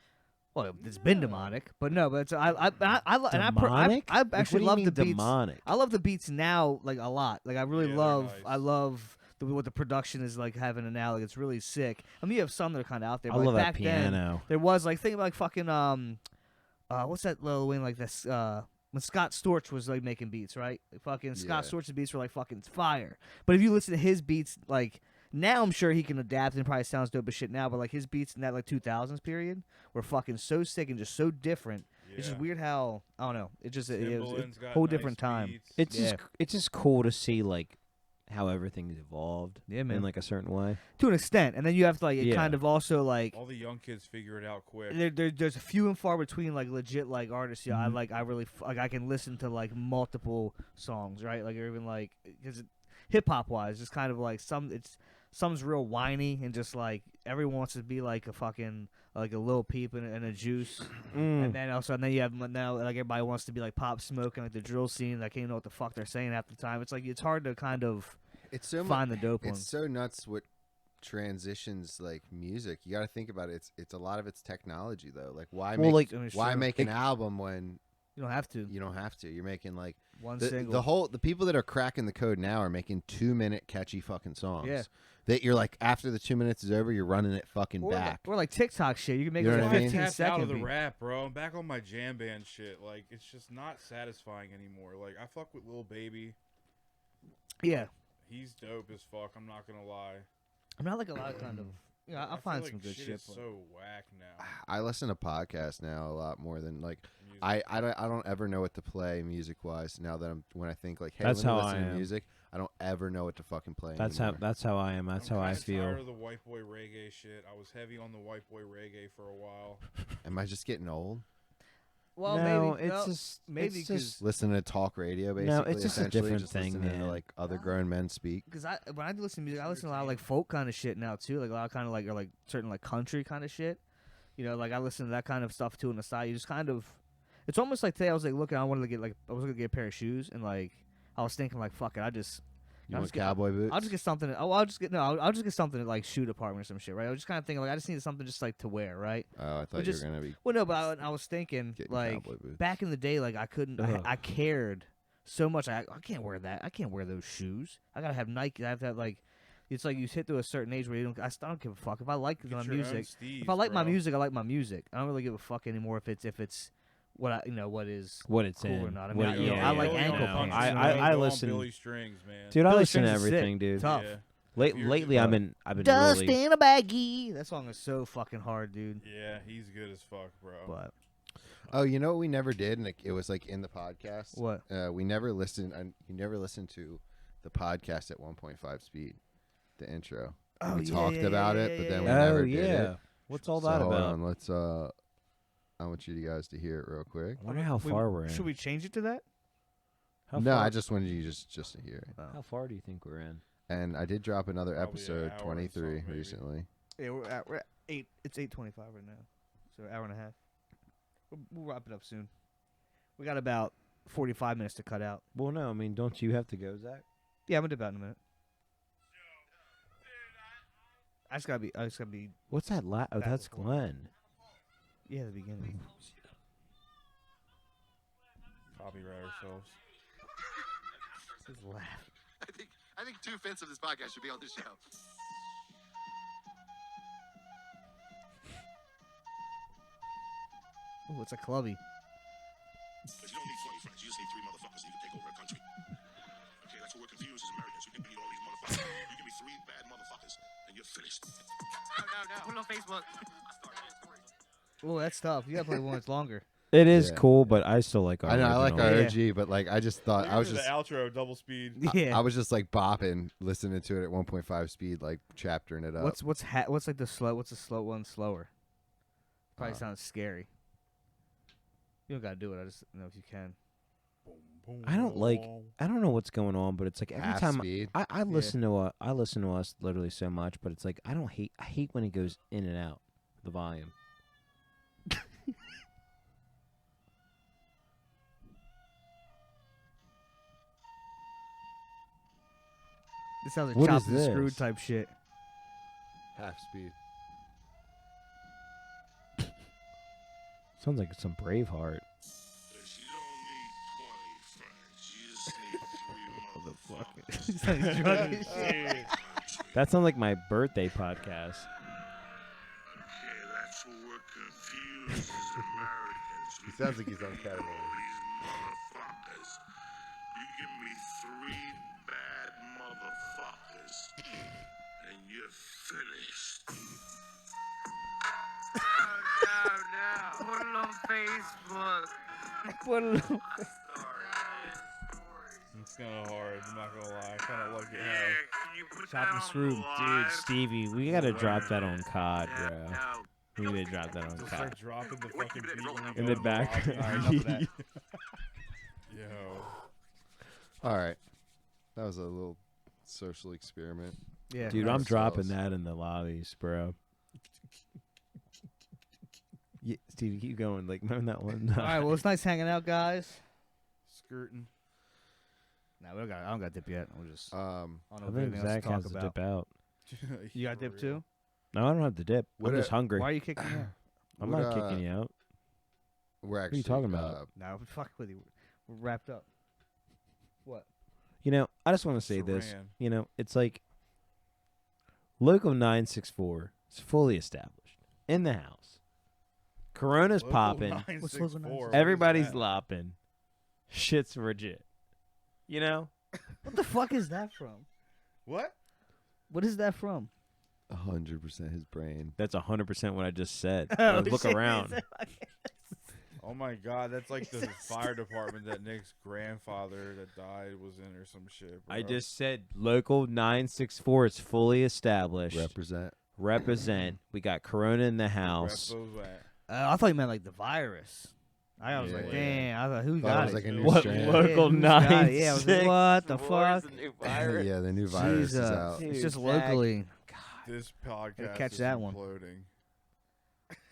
Well, it's been demonic, but no, but it's, I Demonic? I Like, actually what love do you the mean beats. demonic. I love the beats now like a lot. Like I really Yeah, they're love nice. I love what the production is like having it now. Like it's really sick. I mean, you have some that are kind of out there. I But love like, that back then, piano. there was like think about like fucking what's that Lil Wayne like this when Scott Storch was like making beats, right? Like, fucking Scott Yeah. Storch's beats were like fucking fire. But if you listen to his beats, like now I'm sure he can adapt and probably sounds dope as shit now. But like his beats in that like 2000s period were fucking so sick and just so different. It's just Yeah. weird how I don't know. It just it was Timbaland's a got whole nice different time. beats. It's just cool to see like how everything's evolved Yeah, man. in like a certain way. To an extent, and then you have to like it Yeah. kind of also like all the young kids figure it out quick. there's a few and far between like legit like artists. Yeah, Mhm. I really like I can listen to like multiple songs, right? Like or even like because hip hop wise, it's kind of like some's real whiny and just like everyone wants to be like a fucking like a Lil Peep and a Juice, and then also and then you have now like everybody wants to be like Pop Smoke and like the drill scene. I can't know what the fuck they're saying half the time. It's like it's hard to kind of It's so find the dope It's ones. so nuts what transitions like music. You got to think about it. It's a lot of it's technology though. Like why Well, make I mean, why sure. make an album when You don't have to. you don't have to? You're making like One the single. the people that are cracking the code now are making 2-minute catchy fucking songs. Yeah. That you're like after the 2 minutes is over, you're running it fucking back. Or like TikTok shit. You can make You know like what a I mean? 15 tapped out second of the beat. rap, bro. I'm back on my jam band shit. Like it's just not satisfying anymore. Like I fuck with Lil Baby. Yeah. He's dope as fuck. I'm not gonna lie. I'm not like a lot of kind of. Yeah, I'll I find feel some like good shit. shit. Is but- so whack now. I listen to podcasts now a lot more than like Music. I don't ever know what to play music wise now that when I think like hey That's let me how listen I to am. music. I don't ever know what to fucking play That's anymore. how I am. That's I'm how I kinda feel. Tired of the white boy reggae shit. I was heavy on the white boy reggae for a while. Am I just getting old? Well, no, maybe. it's no, just maybe it's just Listening to talk radio, basically. No, it's just a essentially, different just thing, listening to man. like other grown men speak. because when I listen to music, I listen to a lot of like folk kind of shit now too. Like a lot of kind of like or like certain like country kind of shit. You know, like I listen to that kind of stuff too on the side. You just kind of, it's almost like today I was like looking. I wanted to get like I was gonna get a pair of shoes and like I was thinking like fuck it. You I'll want just get- cowboy boots? I'll just get something. Oh, I'll just get something at like shoe department or some shit, right? I was just kind of thinking like I just needed something just like to wear, right? Oh, I thought Which you is- were gonna be Well, no, but I was thinking getting like cowboy boots. back in the day, like I couldn't, Ugh. I cared so much. I can't wear that. I can't wear those shoes. I gotta have Nike. I have to have like, it's like you hit to a certain age where you don't. I don't give a fuck if I like Get my your own music. steez, If I like my bro. music, I like my music. I don't really give a fuck anymore if it's what I what is. what it's Cool in. or not. I What- mean, you know, yeah, I yeah, like yeah, ankle no. punks, I you know? I Go on listen, Billy Strings, man. dude. I Billy listen to Strings is sick. everything, dude. Tough. Yeah. Lately, You're- I've been Dust really. in a baggie. That song is so fucking hard, dude. Yeah, he's good as fuck, bro. But Oh, you know what we never did, and it was like in the podcast. what? We never listened. You never listened to the podcast at 1.5 speed. The intro. Oh, we yeah, talked yeah, about yeah, it, but yeah, then we yeah. Oh never did yeah, it. what's all So that hold about? on, let's. I want you guys to hear it real quick. I wonder how far we're in. Should we change it to that? How No, far, I just wanted you just to hear it. How far do you think we're in? And I did drop another Probably an episode, hour and 23, something, maybe. recently. Yeah, we're at 8. It's 8:25 right now, so hour and a half. We'll wrap it up soon. We got about 45 minutes to cut out. Well, no, I mean, don't you have to go, Zach? Yeah, I'm gonna do about in a minute. I just gotta be. What's that? Oh, That that's before. Glenn. Yeah, the beginning. Copyright ourselves. Just laugh. I think 2 fifths of this podcast should be on this show. Oh, it's a clubby. Because you don't need 20 friends. You just need 3 motherfuckers and you can take over a country. Okay, that's what we're confused as Americans. We think we need all these motherfuckers. You give me 3 bad motherfuckers and you're finished. No. Put it on Facebook. Oh, that's tough. You gotta play one that's longer. It is Yeah. cool, but I still like our I know, I like original. our Yeah. OG, but like I just thought I was Listen just to the outro double speed. Yeah. I was just like bopping, listening to it at 1.5 speed, like chaptering it up. What's like the slow? What's the slow one slower? Probably sounds scary. You don't gotta do it. I just know if you can. I don't like. I don't know what's going on, but it's like every half time speed? I listen to I listen to us literally so much, but it's like I hate when it goes in and out the volume. This sounds like What chopped is and screwed this? type shit. Half speed. Sounds like some Braveheart. Because you don't need 20 friends. You just need 3 motherfuckers. He sounds like drunk as shit. That sounds like my birthday podcast. Okay, that's what we're confused as Americans. He sounds like he's on All ketamine. these motherfuckers. You give me 3 bad motherfuckers, and you're finished. No. Put it on Facebook. It's kind of hard. I'm not gonna lie. I kind of like it how. Can you put Chopped that and on screwed. the Dude, line? Stevie, we gotta drop that on COD, Yeah, bro. no. We need to drop that on Just COD. start dropping the fucking beat when we In go the in background. lobby. Alright, enough of that. Yo. All right. That was a little social experiment. Yeah. Dude, Nice I'm dropping sauce. that in the lobbies, bro. Yeah, Steve, keep going. Like, remember that one? All right. Well, it's nice hanging out, guys. Skirting. Nah, I don't got dip yet. We're just. Um, I don't I know if think anything else Zach to talk has to about. dip out. You got dip too? No, I don't have to dip. What I'm just a- hungry. Why are you kicking me out? I'm what, not kicking you out. we're actually you talking about? No, fuck with you. We're wrapped up. What? You know, I just want to say this. Saran. You know, it's like Local 964 is fully established in the house. Corona's Local popping. 964, what is Everybody's that? lopping. Shit's legit. You know? What the fuck is that from? What? What is that from? 100% his brain. That's 100% what I just said. Oh, Look shit. around. Oh my god, that's like the fire department that Nick's grandfather that died was in or some shit. Bro. I just said Local 964 is fully established. Represent. Represent. We got Corona in the house. Repo's at. I thought you meant like the virus. I was Yeah, like, yeah. damn. I thought, who Thought it got was it? like a new What strain. local who's got it? 9? Yeah, I was like, what the fuck? Yeah, the new virus is Jesus. out. It's Dude, just Zach. locally. This podcast catch is that one. imploding.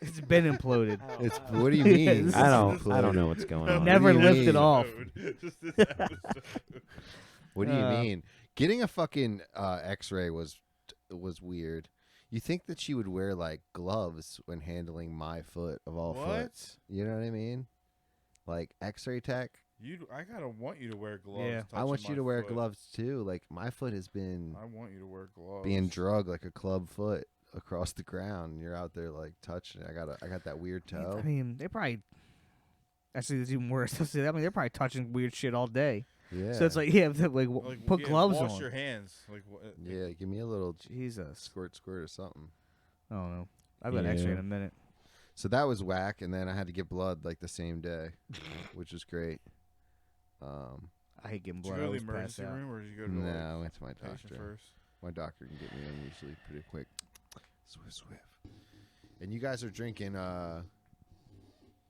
It's been imploded. It's what do you mean? Yes. I don't Imploded. know what's going on. Never do you lifted mean? off. Just this episode. What do you Uh, mean? Getting a fucking X-ray was weird. You think that she would wear like gloves when handling my foot of all What? foots? You know what I mean? Like X-ray tech. I gotta want you to wear gloves. Yeah. I want touching you to my wear foot. gloves too. Like my foot has been I want you to wear gloves. being drugged like a club foot across the ground. And you're out there like touching it. I got that weird toe. I mean, they probably. Actually, it's even worse. I mean, they're probably touching weird shit all day. Yeah. So it's like, yeah, Like, put yeah, gloves wash on. your hands. Like, yeah, give me a little Jesus. squirt or something. I don't know. I've got X-ray in Yeah. a minute. So that was whack, and then I had to get blood like the same day, which was great. I hate getting Did you blood. go I to the always pass emergency out. room or did you go to No, like, I went to my patient doctor. first? My doctor can get me in usually pretty quick. Swift. And you guys are drinking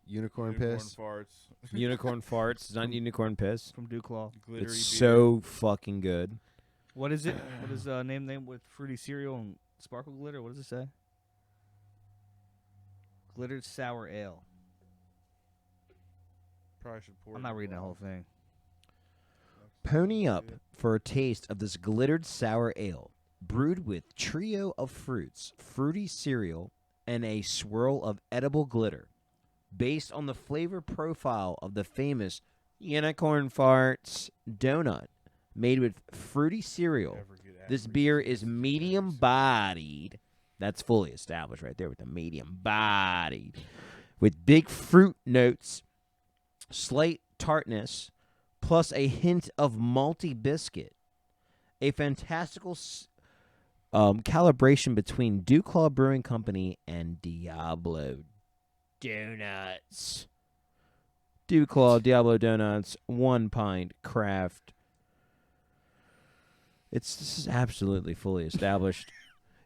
unicorn piss. farts. Unicorn farts. It's not unicorn piss. From Dewclaw. Glittery It's beer. so fucking good. What is it? What is name with fruity cereal and sparkle glitter? What does it say? Glittered sour ale. Probably should pour. I'm it not in reading the that whole bottle. thing. Pony up for a taste of this glittered sour ale, brewed with trio of fruits, fruity cereal, and a swirl of edible glitter, based on the flavor profile of the famous Unicorn Farts donut, made with fruity cereal. Ever get This ad-reads beer in is this medium case. bodied. That's fully established right there with the medium bodied. With big fruit notes, slight tartness, plus a hint of malty biscuit. A fantastical calibration between Dewclaw Brewing Company and Diablo Donuts. Dewclaw Diablo Donuts, 1 pint craft. This is absolutely fully established.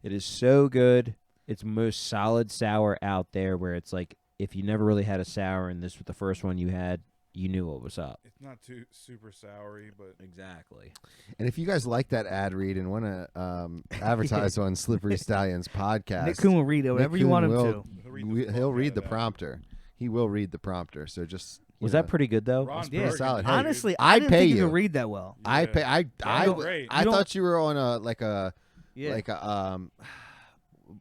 It is so good. It's the most solid sour out there where it's like if you never really had a sour and this was the first one you had, you knew what was up. It's not too super soury, but Exactly. And if you guys like that ad read and want to advertise on Slippery Stallions podcast, Nick Kuhn will read it, whatever you Kuhn want him will- to. he'll read the fuck out of that. prompter. He will read the prompter. So just Was that pretty good though? Ron Yeah. Burgundy, solid. dude. Hey, Honestly, I I'd didn't pay think you you. could read that well. I Yeah. pay. I That's great. I You don't- thought you were on Yeah.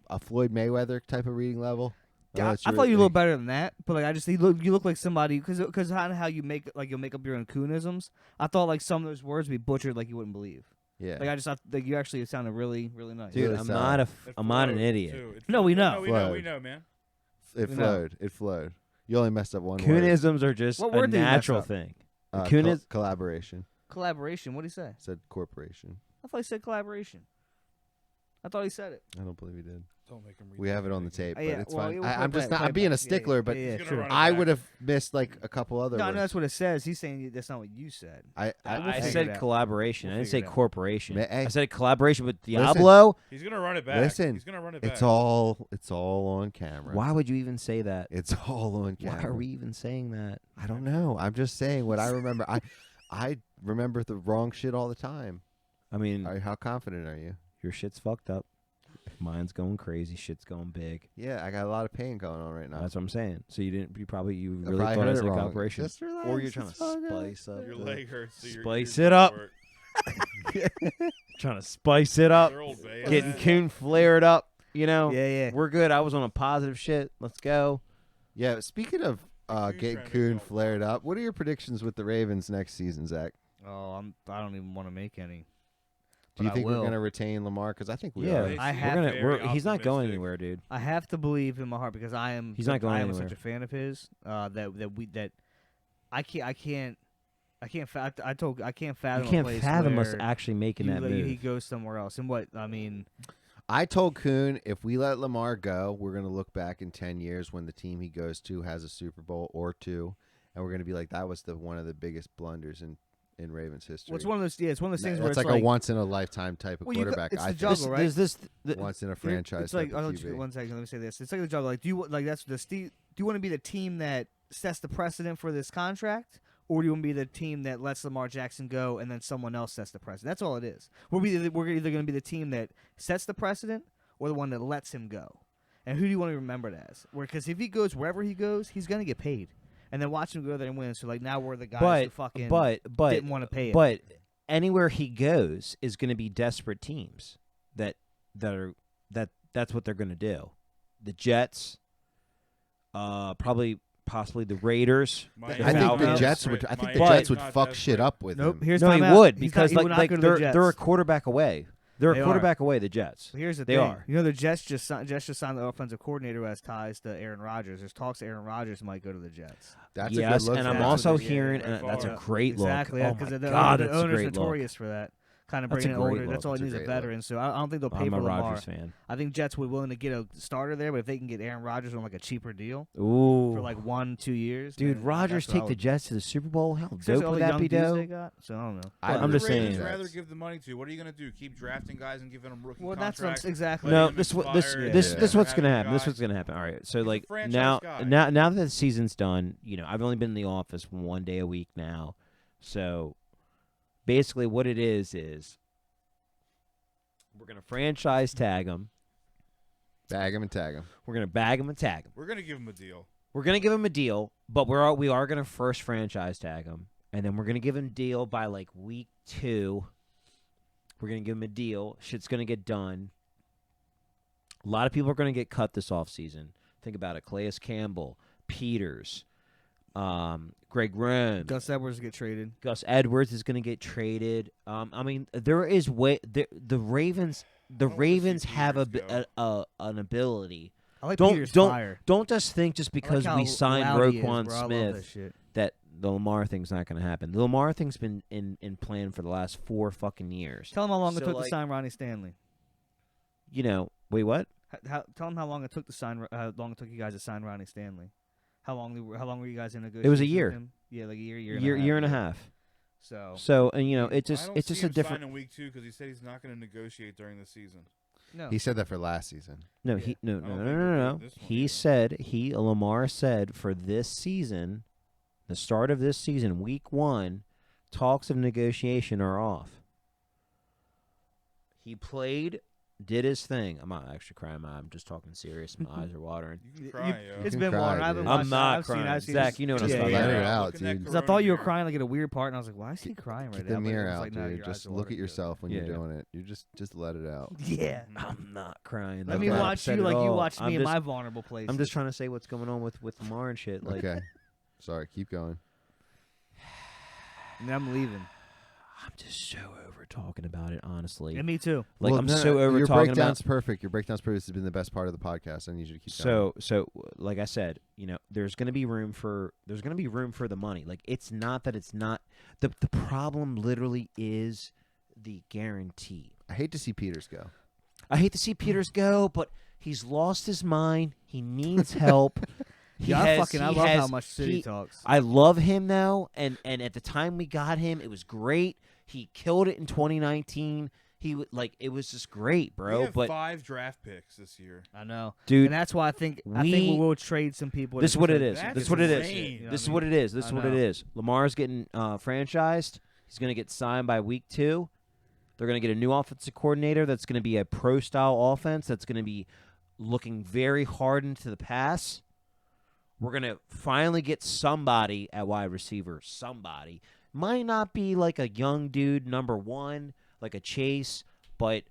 a Floyd Mayweather type of reading level. Yeah, I thought you looked better than that, but like you look like somebody because how you make like you'll make up your own Kuhnisms. I thought like some of those words would be butchered like you wouldn't believe. Yeah. Like I just thought like you actually sounded really really nice. Dude, Really I'm solid. not It I'm not an flowed, idiot. too. It No, flowed. we know. We Flowed. know, man. It No. flowed. It flowed. You only messed up one word. Kuhnisms are just What a word did you mess natural up? thing. Kuhn collaboration. Collaboration. What did he say? Said corporation. I thought he said collaboration. I thought he said it. I don't believe he did. Don't make him read We that have it on the again. tape, but Yeah, it's well, fine. we'll I'm play just it not. back. I'm being a Yeah, stickler, but yeah, He's gonna sure. run it I back. would have missed like a couple other No, words. no, that's what it says. He's saying that's not what you said. I I figure it said out. collaboration. We'll I didn't figure say it out. corporation. Hey. I said collaboration with Listen. Diablo. He's gonna run it back. Listen, He's gonna run it back. it's all on camera. Why would you even say that? It's all on camera. Why are we even saying that? I don't know. I'm just saying what I remember. I remember the wrong shit all the time. I mean, How confident are you? Your shit's fucked up. Mine's going crazy. Shit's going big. Yeah, I got a lot of pain going on right now. That's what I'm saying. So you really I thought probably it heard was it like wrong. operation, Just relax, or you're trying to it's all good. spice up. Your the- leg hurts. So your Spice ears it up. work. Trying to spice it up. They're old bad. Getting coon flared up. You know. Yeah. We're good. I was on a positive shit. Let's go. Yeah, speaking of Coon getting trying to Coon go flared up, what are your predictions with the Ravens next season, Zach? Oh, I don't even want to make any. Do you But I think we're will. going to retain Lamar? Because I think we Yeah. are. They I seem have- very He's not going optimistic. anywhere, dude. I have to believe in my heart because He's not going I am anywhere. such a fan of his that I can't I can't fathom. I can't fathom. You a can't place fathom us where actually making that move. he goes somewhere else. And what I mean, I told Kuhn if we let Lamar go, we're going to look back in 10 years when the team he goes to has a Super Bowl or two, and we're going to be like, that was one of the biggest blunders in Ravens history. well, it's one of those. Yeah, it's one of those things where That's it's like a once in a lifetime type of Well, you quarterback. it's I the think. juggle, right? There's this. Once in a franchise. It's like type of I'll let you, QB. one second. Let me say this. It's like the juggle. Like, do you like that's the do you want to be the team that sets the precedent for this contract, or do you want to be the team that lets Lamar Jackson go and then someone else sets the precedent? That's all it is. We're either going to be the team that sets the precedent or the one that lets him go. And who do you want to remember it as? Because if he goes wherever he goes, he's going to get paid. And then watch him go there and win. So like now we're the guys who fucking but didn't want to pay him. But anywhere he goes is going to be desperate teams that's what they're going to do. The Jets, possibly the Raiders. I think the Jets would. I think the Jets would fuck shit up with nope. him. Here's No, he timeout. would He's because not, he would not go to the they're Jets. a quarterback away. They're They a are. quarterback away. The Jets. Well, here's the They thing. are. You know, the Jets just signed the offensive coordinator who has ties to Aaron Rodgers. There's talks that Aaron Rodgers might go to the Jets. That's a Yes, good look. and for I'm them. also Yeah, hearing by that's a far. great look. Exactly, Oh because my the God, the that's a owner's great look. notorious for that. Kind of That's a bringing an older. great That's look. all he That's a needs, a great veteran. So I don't think they'll pay I'm for a Lamar. Rodgers fan. I think Jets would willing to get a starter there, but if they can get Aaron Rodgers on like a cheaper deal Ooh, for like 1-2 years, dude, then Rodgers that's what I take the would- Jets to the Super Bowl. How Especially dope all would the that young be, dudes though? they got. So I don't know. I I'm the just Ravens saying. rather give the money to. What are you gonna do? Keep drafting guys and giving them rookie Well, that's what I'm contracts? exactly. No, letting them expire and this Yeah. what's gonna having happen. This guys- what's gonna happen. All right, so He's a like franchise now guy. that the season's done, I've only been in the office 1 day a week now, so basically what it is we're gonna franchise tag them. Bag him and tag him. We're gonna bag them and tag them. We're gonna give him a deal. We're gonna give them a deal, but we are gonna first franchise tag them, and then we're gonna give them a deal by like week 2. We're gonna give them a deal. Shit's gonna get done. A lot of people are gonna get cut this offseason. Think about it: Calais Campbell, Peters, Greg Rome, Gus Edwards get traded. Gus Edwards is gonna get traded. I mean, there is the Ravens. The I wanna see Ravens have Peters an ability. I like Don't- Peter's don't- fire. Don't just think just I like because how we signed loud he is, Roquan bro. I love Smith that shit. that the Lamar thing's not going to happen. The Lamar thing's been in plan for the last 4 fucking years. Tell him how long it So, took to like- sign Ronnie Stanley. Wait, what? Tell him how long it took to sign. How long it took you guys to sign Ronnie Stanley. How long were you guys in negotiations? It was a with year. him? Yeah, like a year Year and a half. So So, and it's I just don't it's see just a him different. sign in week 2 because he said he's not gonna negotiate during the season. no. He said that for last season. No, Yeah. he no I no don't no think no we'll no. do no. this one He either. said Lamar said for this season, the start of this season, week 1, talks of negotiation are off. He played, did his thing. I'm not actually crying. I'm just talking serious. My eyes are watering. You can cry, yo. It's can been cry, water. I've dude. been I'm watching- not I've seen- crying. I've seen Zach, this- you know what I'm yeah, talking yeah. Let about. it out, Look at that dude. Because I thought you were Corona crying like at a weird part, and I was like, "Why is he crying right Keep now?" the But mirror it was out, like, no, dude. your eyes Just are look watering. at yourself when you're Yeah. doing it. You just let it out. Yeah. I'm not crying. Let I'm me not watch upset you at like you all. watched I'm me in just- my vulnerable place. I'm just trying to say what's going on with Lamar and shit. Like, Okay. Sorry. Keep going. And I'm leaving. I'm just so over talking about it, honestly. Yeah, me too. Like, Well, I'm no, so over your talking breakdown's about. perfect. Your breakdown's perfect. This has been the best part of the podcast. I need you to keep going. So, like I said, there's going to be room for the money. Like, it's not that it's not the problem. Literally, is the guarantee. I hate to see Peters go. I hate to see Peters go, but he's lost his mind. He needs help. I love how much City talks. I love him though, and at the time we got him, it was great. He killed it in 2019. It was just great, bro. We have But 5 draft picks this year. I know, dude, and that's why I think we will trade some people. this is what it is. That's This is what it is. insane. You know This is I what mean? it is. This I is what it know. is. Lamar's getting franchised. He's gonna get signed by week 2. They're going to get a new offensive coordinator that's going to be a pro-style offense that's going to be looking very hard into the pass. We're going to finally get somebody at wide receiver. Somebody. Might not be like a young dude, number one, like a Chase, but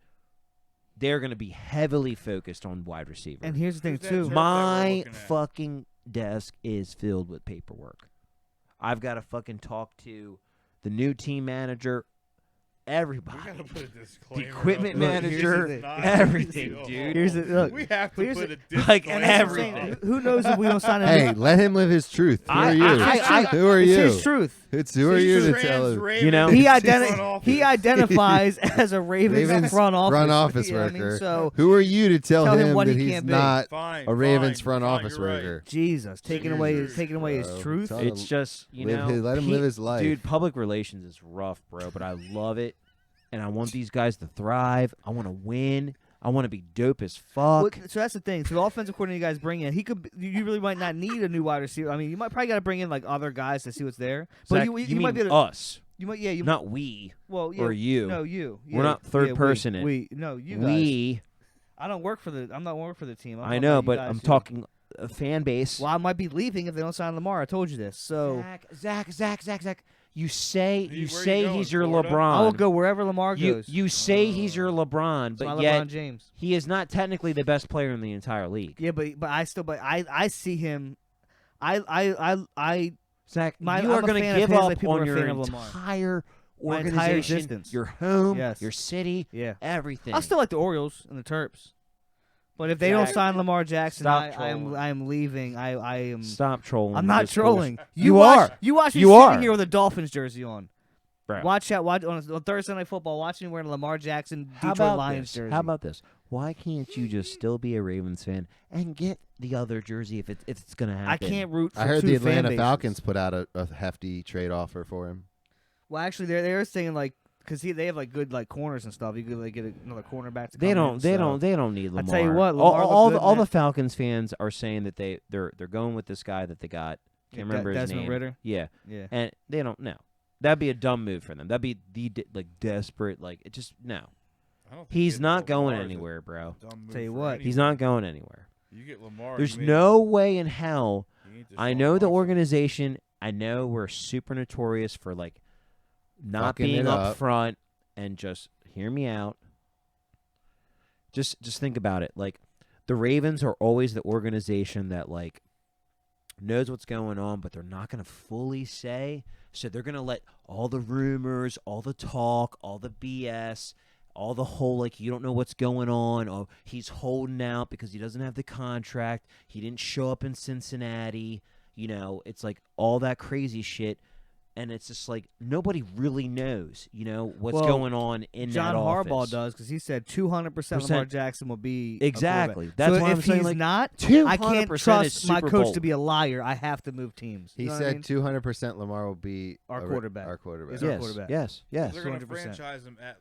they're going to be heavily focused on wide receiver. And here's the thing, Who's that too. jerk? My looking at? fucking desk is filled with paperwork. I've got to fucking talk to the new team manager, We everybody. gotta put a The disclaimer. equipment up. Here's manager, the thing. everything, Not dude. Here's the look. We have to here's put the- a disclaimer. Like, And that's what I'm everything. saying. Who knows if we don't sign a Hey, let him live his truth. Who are you? Who are It's you? his truth. Who are you to tell him? You know? He Front he office. identifies as a Ravens front office worker. you know what I mean? So Who are you to tell Tell him him what that he he's can't be. not Fine, a Ravens fine, front fine, office you're right. worker? Jesus, taking away his Bro, truth. tell him It's just, you live know. his- let him live his life. Dude, public relations is rough, bro, but I love it. And I want these guys to thrive. I want to win. I want to be dope as Well, fuck. so that's the thing. So the offensive coordinator you guys bring in, he could. You really might not need a new wide receiver. I mean, you might probably got to bring in like other guys to see what's there. But Zach, you you might mean be able to, us, you might you not we well yeah, or you. No, you. We're Yeah, not third yeah, person it. We no you guys. We. I don't work for the. I'm not working for the team. I'm I talking know, about you but guys I'm who- talking a fan base. Well, I might be leaving if they don't sign Lamar. I told you this. So Zach. You say Where you you say going, he's your Florida? LeBron. I will go wherever Lamar You goes. you say he's your LeBron, It's my but yet LeBron James. he is not technically the best player in the entire league. Yeah, but I see him. I Zach, My- you I'm are a going fan to of give his like up people on are a your fan of Lamar. entire My entire organization, existence. your home, Yes. your city, yeah. everything. I still like the Orioles and the Terps. But if they don't Zach, sign Lamar Jackson, stop I am trolling. leaving. I am. Stop trolling. I'm not this trolling. bullshit. You are. You watch me You sitting are. here with a Dolphins jersey on. Bro. Watch on Thursday Night Football. Watch me wearing a Lamar Jackson How Detroit about Lions this? jersey. How about this? Why can't you just still be a Ravens fan and get the other jersey if it's going to happen? I can't root for I heard two the fan Atlanta bases. Falcons put out a hefty trade offer for him. Well, actually, they're saying like because they have like good like corners and stuff. You could like get another cornerback. To They come don't. in, They so. don't. They don't need Lamar. I tell you what, all, Lamar all, looked the, good all in the that. Falcons fans are saying that they're going with this guy that they got. Can't remember his Desmond name. Ridder. Yeah, Yeah. and they don't know. That'd be a dumb move for them. That'd be like desperate. Like it just no. I don't think He's getting not going Lamar is a anywhere, bro. dumb move Tell you for what, anyone. He's not going anywhere. You get Lamar. There's you made no him- way in hell. you need to I Deshaun know the Watson. organization. I know we're super notorious for like not Fucking being it up up. front and just hear me out. Just think about it. Like the Ravens are always the organization that like knows what's going on, but they're not going to fully say. So they're going to let all the rumors, all the talk, all the BS, all the whole like you don't know what's going on. Oh, he's holding out because he doesn't have the contract. He didn't show up in Cincinnati. You know, it's like all that crazy shit. And it's just like nobody really knows, you know, what's Well, going on in John that Harbaugh office. does because he said 200% Lamar Jackson will be a Exactly. quarterback. That's so why if I'm saying he's like not, 200% I can't is trust my super coach bold. to be a liar. I have to move teams. He You know what I said mean? 200% Lamar will be Our a quarterback. Our quarterback. He's our Yes, quarterback. yes, yes. They're going to 200%. franchise him at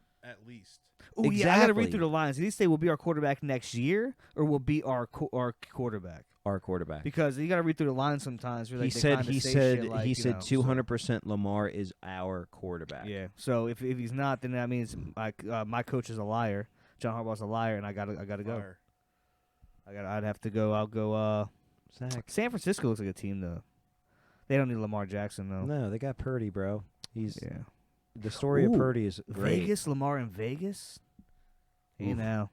least. Oh yeah, I got to read Exactly. through the lines. Did he say will be our quarterback next year or will be our quarterback? Our quarterback. Because you got to read through the lines sometimes. Where, like, He they said kinda he say said shit like, he you said know, so- 200% Lamar is our quarterback. Yeah. So if he's not, then that means my coach is a liar. John Harbaugh's a liar, and I gotta go. Fire. I'd have to go. I'll go. Zach. San Francisco looks like a team though. They don't need Lamar Jackson though. No, they got Purdy, bro. He's Yeah. the story of Ooh, Purdy is great. Vegas, Lamar in Vegas. Hey Oof. now,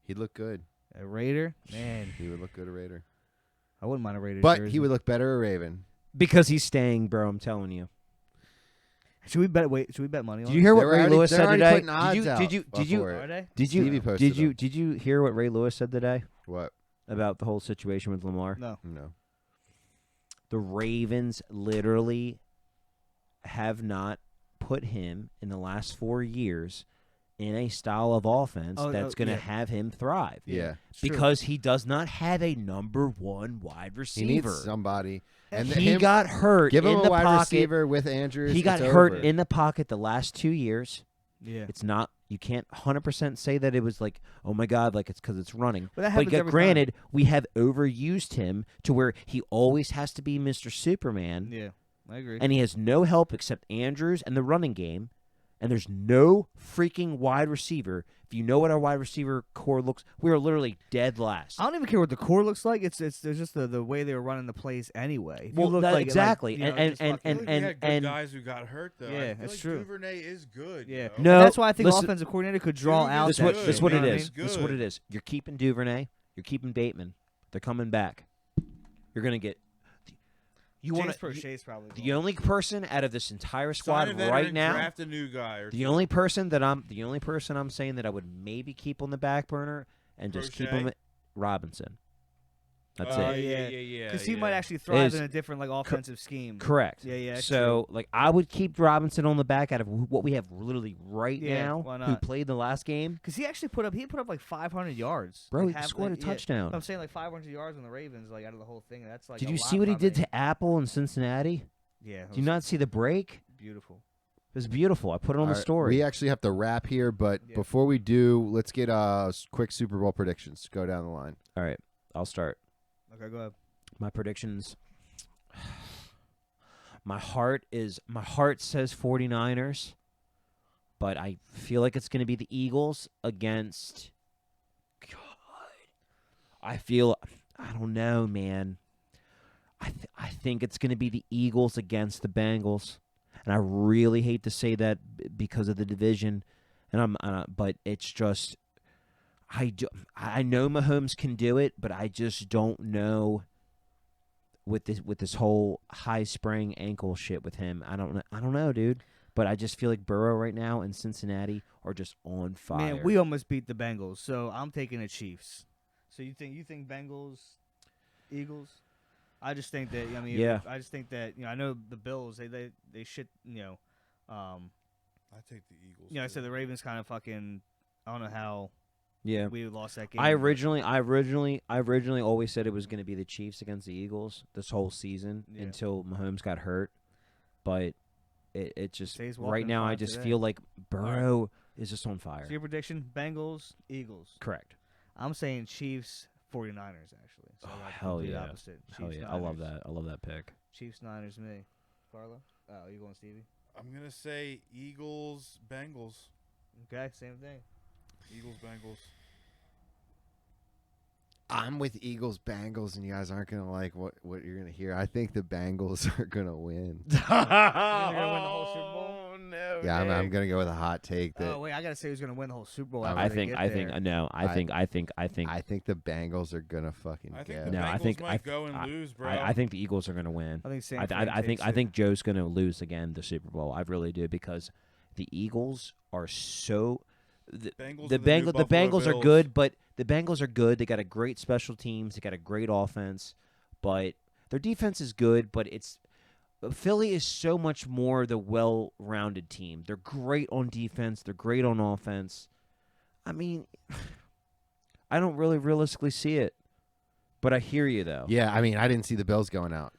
He'd look good. a Raider. Man, He would look good a Raider. I wouldn't mind a Raider. But jersey. he would look better a Raven. Because he's staying, bro. I'm telling you. Should we bet? Wait, should we bet money on? Did you hear what They're Ray already- Lewis they're said already today? putting odds Did you out did you did you for Are it. they? did Stevie you posted them. did you hear what Ray Lewis said today What? about the whole situation with Lamar? No. No. The Ravens literally have not put him in the last 4 years in a style of offense Oh, that's going to yeah. have him thrive. Yeah. It's true. Because he does not have a number one wide He receiver. needs somebody. And he got hurt give in him the a wide pocket. receiver with Andrews. He got it's hurt over. in the pocket the last 2 years. Yeah. It's not. You can't 100% say that it was like, oh my God, like it's because it's running. But that But happens yet, every granted, we have overused him to where he always has to be Mr. Superman, Yeah, I agree. and he has no help except Andrews and the running game. and there's no freaking wide receiver. If you know what our wide receiver core looks, we are literally dead last. I don't even care what the core looks like. It's there's just the way they were running the plays anyway. If you Well, look that- like, exactly. like, you know, And- just and- fucking- I feel like we had good and- guys who got hurt though. Yeah, I feel that's like true. Duvernay is good. Yeah. You know? No, And that's why I think listen- offensive coordinator could draw Dude, out. This That's what that good. this shit, what you it know what I is. mean? This is what it is. You're keeping Duvernay. You're keeping Bateman. They're coming back. You're gonna get. You want James to. Prochet's probably The only person out of this entire Sign squad a veteran, right now. draft a new guy. Or The only person I'm saying that I would maybe keep on the back burner and just keep him Crochet? at Robinson. That's Oh, it. Yeah. Because he might actually thrive Is- in a different like offensive scheme. Correct. Yeah, that's So like I would keep Robinson on the back out of what we have literally right Yeah, now. why Who not? played the last game? Because he actually put up like 500 yards. Bro, Like, he half- scored a like, yeah. touchdown. I'm saying like 500 yards on the Ravens, like out of the whole thing. That's like. Did a you lot see what he for did me. to Apple in Cincinnati? Yeah. Do you not see the break? Beautiful. It was beautiful. I put it on All the right, story. We actually have to wrap here, but Yeah. before we do, let's get quick Super Bowl predictions. Go down the line. All right, I'll start. Okay, go ahead. My predictions. My heart says 49ers, but I feel like it's going to be the Eagles against God. I don't know, man. I think it's going to be the Eagles against the Bengals. And I really hate to say that because of the division, and but it's just I know Mahomes can do it, but I just don't know with this whole high sprain ankle shit with him. I don't know, dude. But I just feel like Burrow right now and Cincinnati are just on fire. Man, we almost beat the Bengals, so I'm taking the Chiefs. So you think Bengals, Eagles? I just think that Yeah. I just think that I know the Bills they shit I take the Eagles. I too. said the Ravens kind of fucking I don't know how yeah. we lost that game. I originally always said it was going to be the Chiefs against the Eagles this whole season Yeah. until Mahomes got hurt. But it just Say he's walking right now I fine just today. feel like Burrow is just on fire. So your prediction: Bengals, Eagles. Correct. I'm saying Chiefs, 49ers actually. So Oh, I got the hell complete yeah. Opposite. Hell Chiefs, yeah, I love Niners. that. I love that pick. Chiefs, Niners, me. Carlo? Oh, you going Stevie? I'm gonna say Eagles, Bengals. Okay, same thing. Eagles, Bengals. I'm with Eagles, Bengals, and you guys aren't gonna like what you're gonna hear. I think the Bengals are gonna win. They're gonna win the whole Super Bowl? No. Yeah, I'm gonna go with a hot take that Oh wait, I gotta say who's gonna win the whole Super Bowl. I after I they think get I think there. no. I think I think the Bengals are gonna fucking I think get the it. No, Bengals I think- might I- go and lose, bro. I think the Eagles are going to win. I think San I Fran think takes I it. think Joe's going to lose again the Super Bowl. I really do because the Eagles are so Bengals the are the new the Buffalo Bengals are Bills. good, but the Bengals are good. They got a great special teams. They got a great offense, but their defense is good. But Philly is so much more the well-rounded team. They're great on defense. They're great on offense. I mean, I don't really realistically see it, but I hear you though. Yeah, I mean, I didn't see the Bills going out.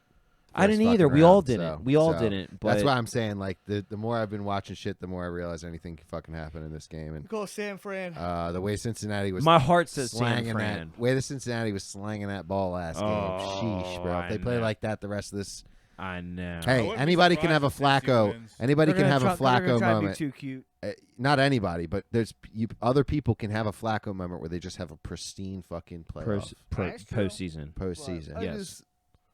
I didn't first either. fucking We all round, didn't. so- We all so didn't. But That's why I'm saying, like, the more I've been watching shit, the more I realize anything can fucking happen in this game. And Go San Fran. the way Cincinnati was my heart says San slanging Fran. that, way the Cincinnati was slanging that ball last game. Sheesh, bro. Oh, If they I play know. like that the rest of this, I know. hey, wouldn't be anybody can have a surprised if Cincy Flacco. wins. Anybody They're can have gonna a try- they're gonna Flacco try to be moment. too cute. Not anybody, but there's other people can have a Flacco moment where they just have a pristine fucking playoff That's true. Postseason. postseason. I Yes. just-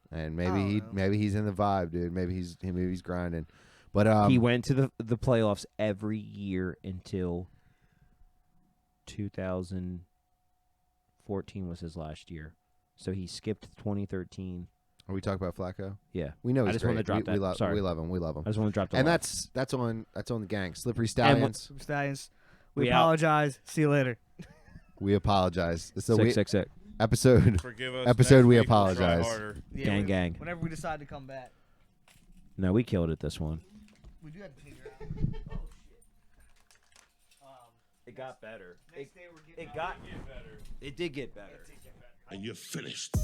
And I don't know. maybe he's in the vibe, dude. Maybe he's grinding. But He went to the playoffs every year until 2014 was his last year. So he skipped 2013. are we talking about Flacco? Yeah. We know I he's just great. wanted to drop we that. love Sorry. we love him. We love him. I just want to drop the And line. that's on the gang. Slippery And Stallions. Super Stallions. We We out. apologize. See you later. We apologize. So Sick, we sick, sick. episode Forgive us. Episode, next we week, we'll try apologize. harder. Yeah, Gang, gang. Whenever we decide to come back, No, we killed it this one. we do have to figure out. Oh shit. It got better. Next day we're getting. It did get better. And you're finished.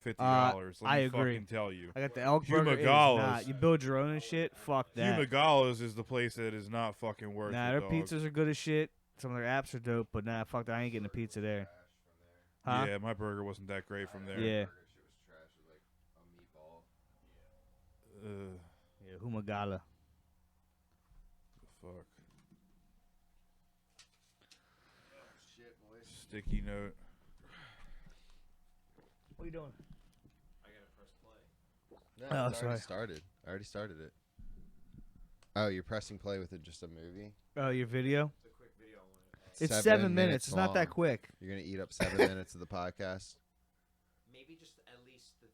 $50. Let I me agree. fucking tell you. I got the elk Hugh burger. It is Magalas. not. You build your own and shit. Fuck Hugh that. Magalas is the place that is not fucking worth Nah, it, their dog. pizzas are good as shit. Some of their apps are dope, but nah, fuck that. I ain't getting a pizza there. Huh? Yeah, my burger wasn't that great from there. Yeah. Uh, Yeah, Humagala. fuck. Sticky note. What are you doing? No, Oh, it's sorry. already started. I already started it. Oh, you're pressing play with it, just a movie? Oh, your video? It's 7 7 minutes. It's not long. that quick. You're going to eat up 7 minutes of the podcast? Maybe just at least the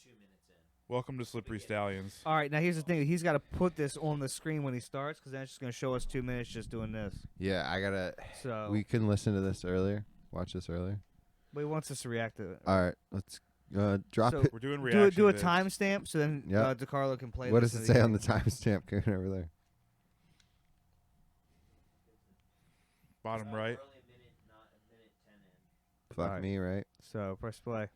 2 minutes in. Welcome to Slippery Stallions. All right, now here's the thing. He's got to put this on the screen when he starts, because then it's just going to show us 2 minutes just doing this. Yeah, I got to... So, We can listen to this earlier. Watch this earlier. but he wants us to react to it. All right, let's drop So- it. We're doing Do reaction a vids. timestamp, so then Yep. DeCarlo can play What this does in it say on the game. timestamp going over there? Bottom right. Early minute, not a minute 10 in. Fuck Alright. me, right? So, press play.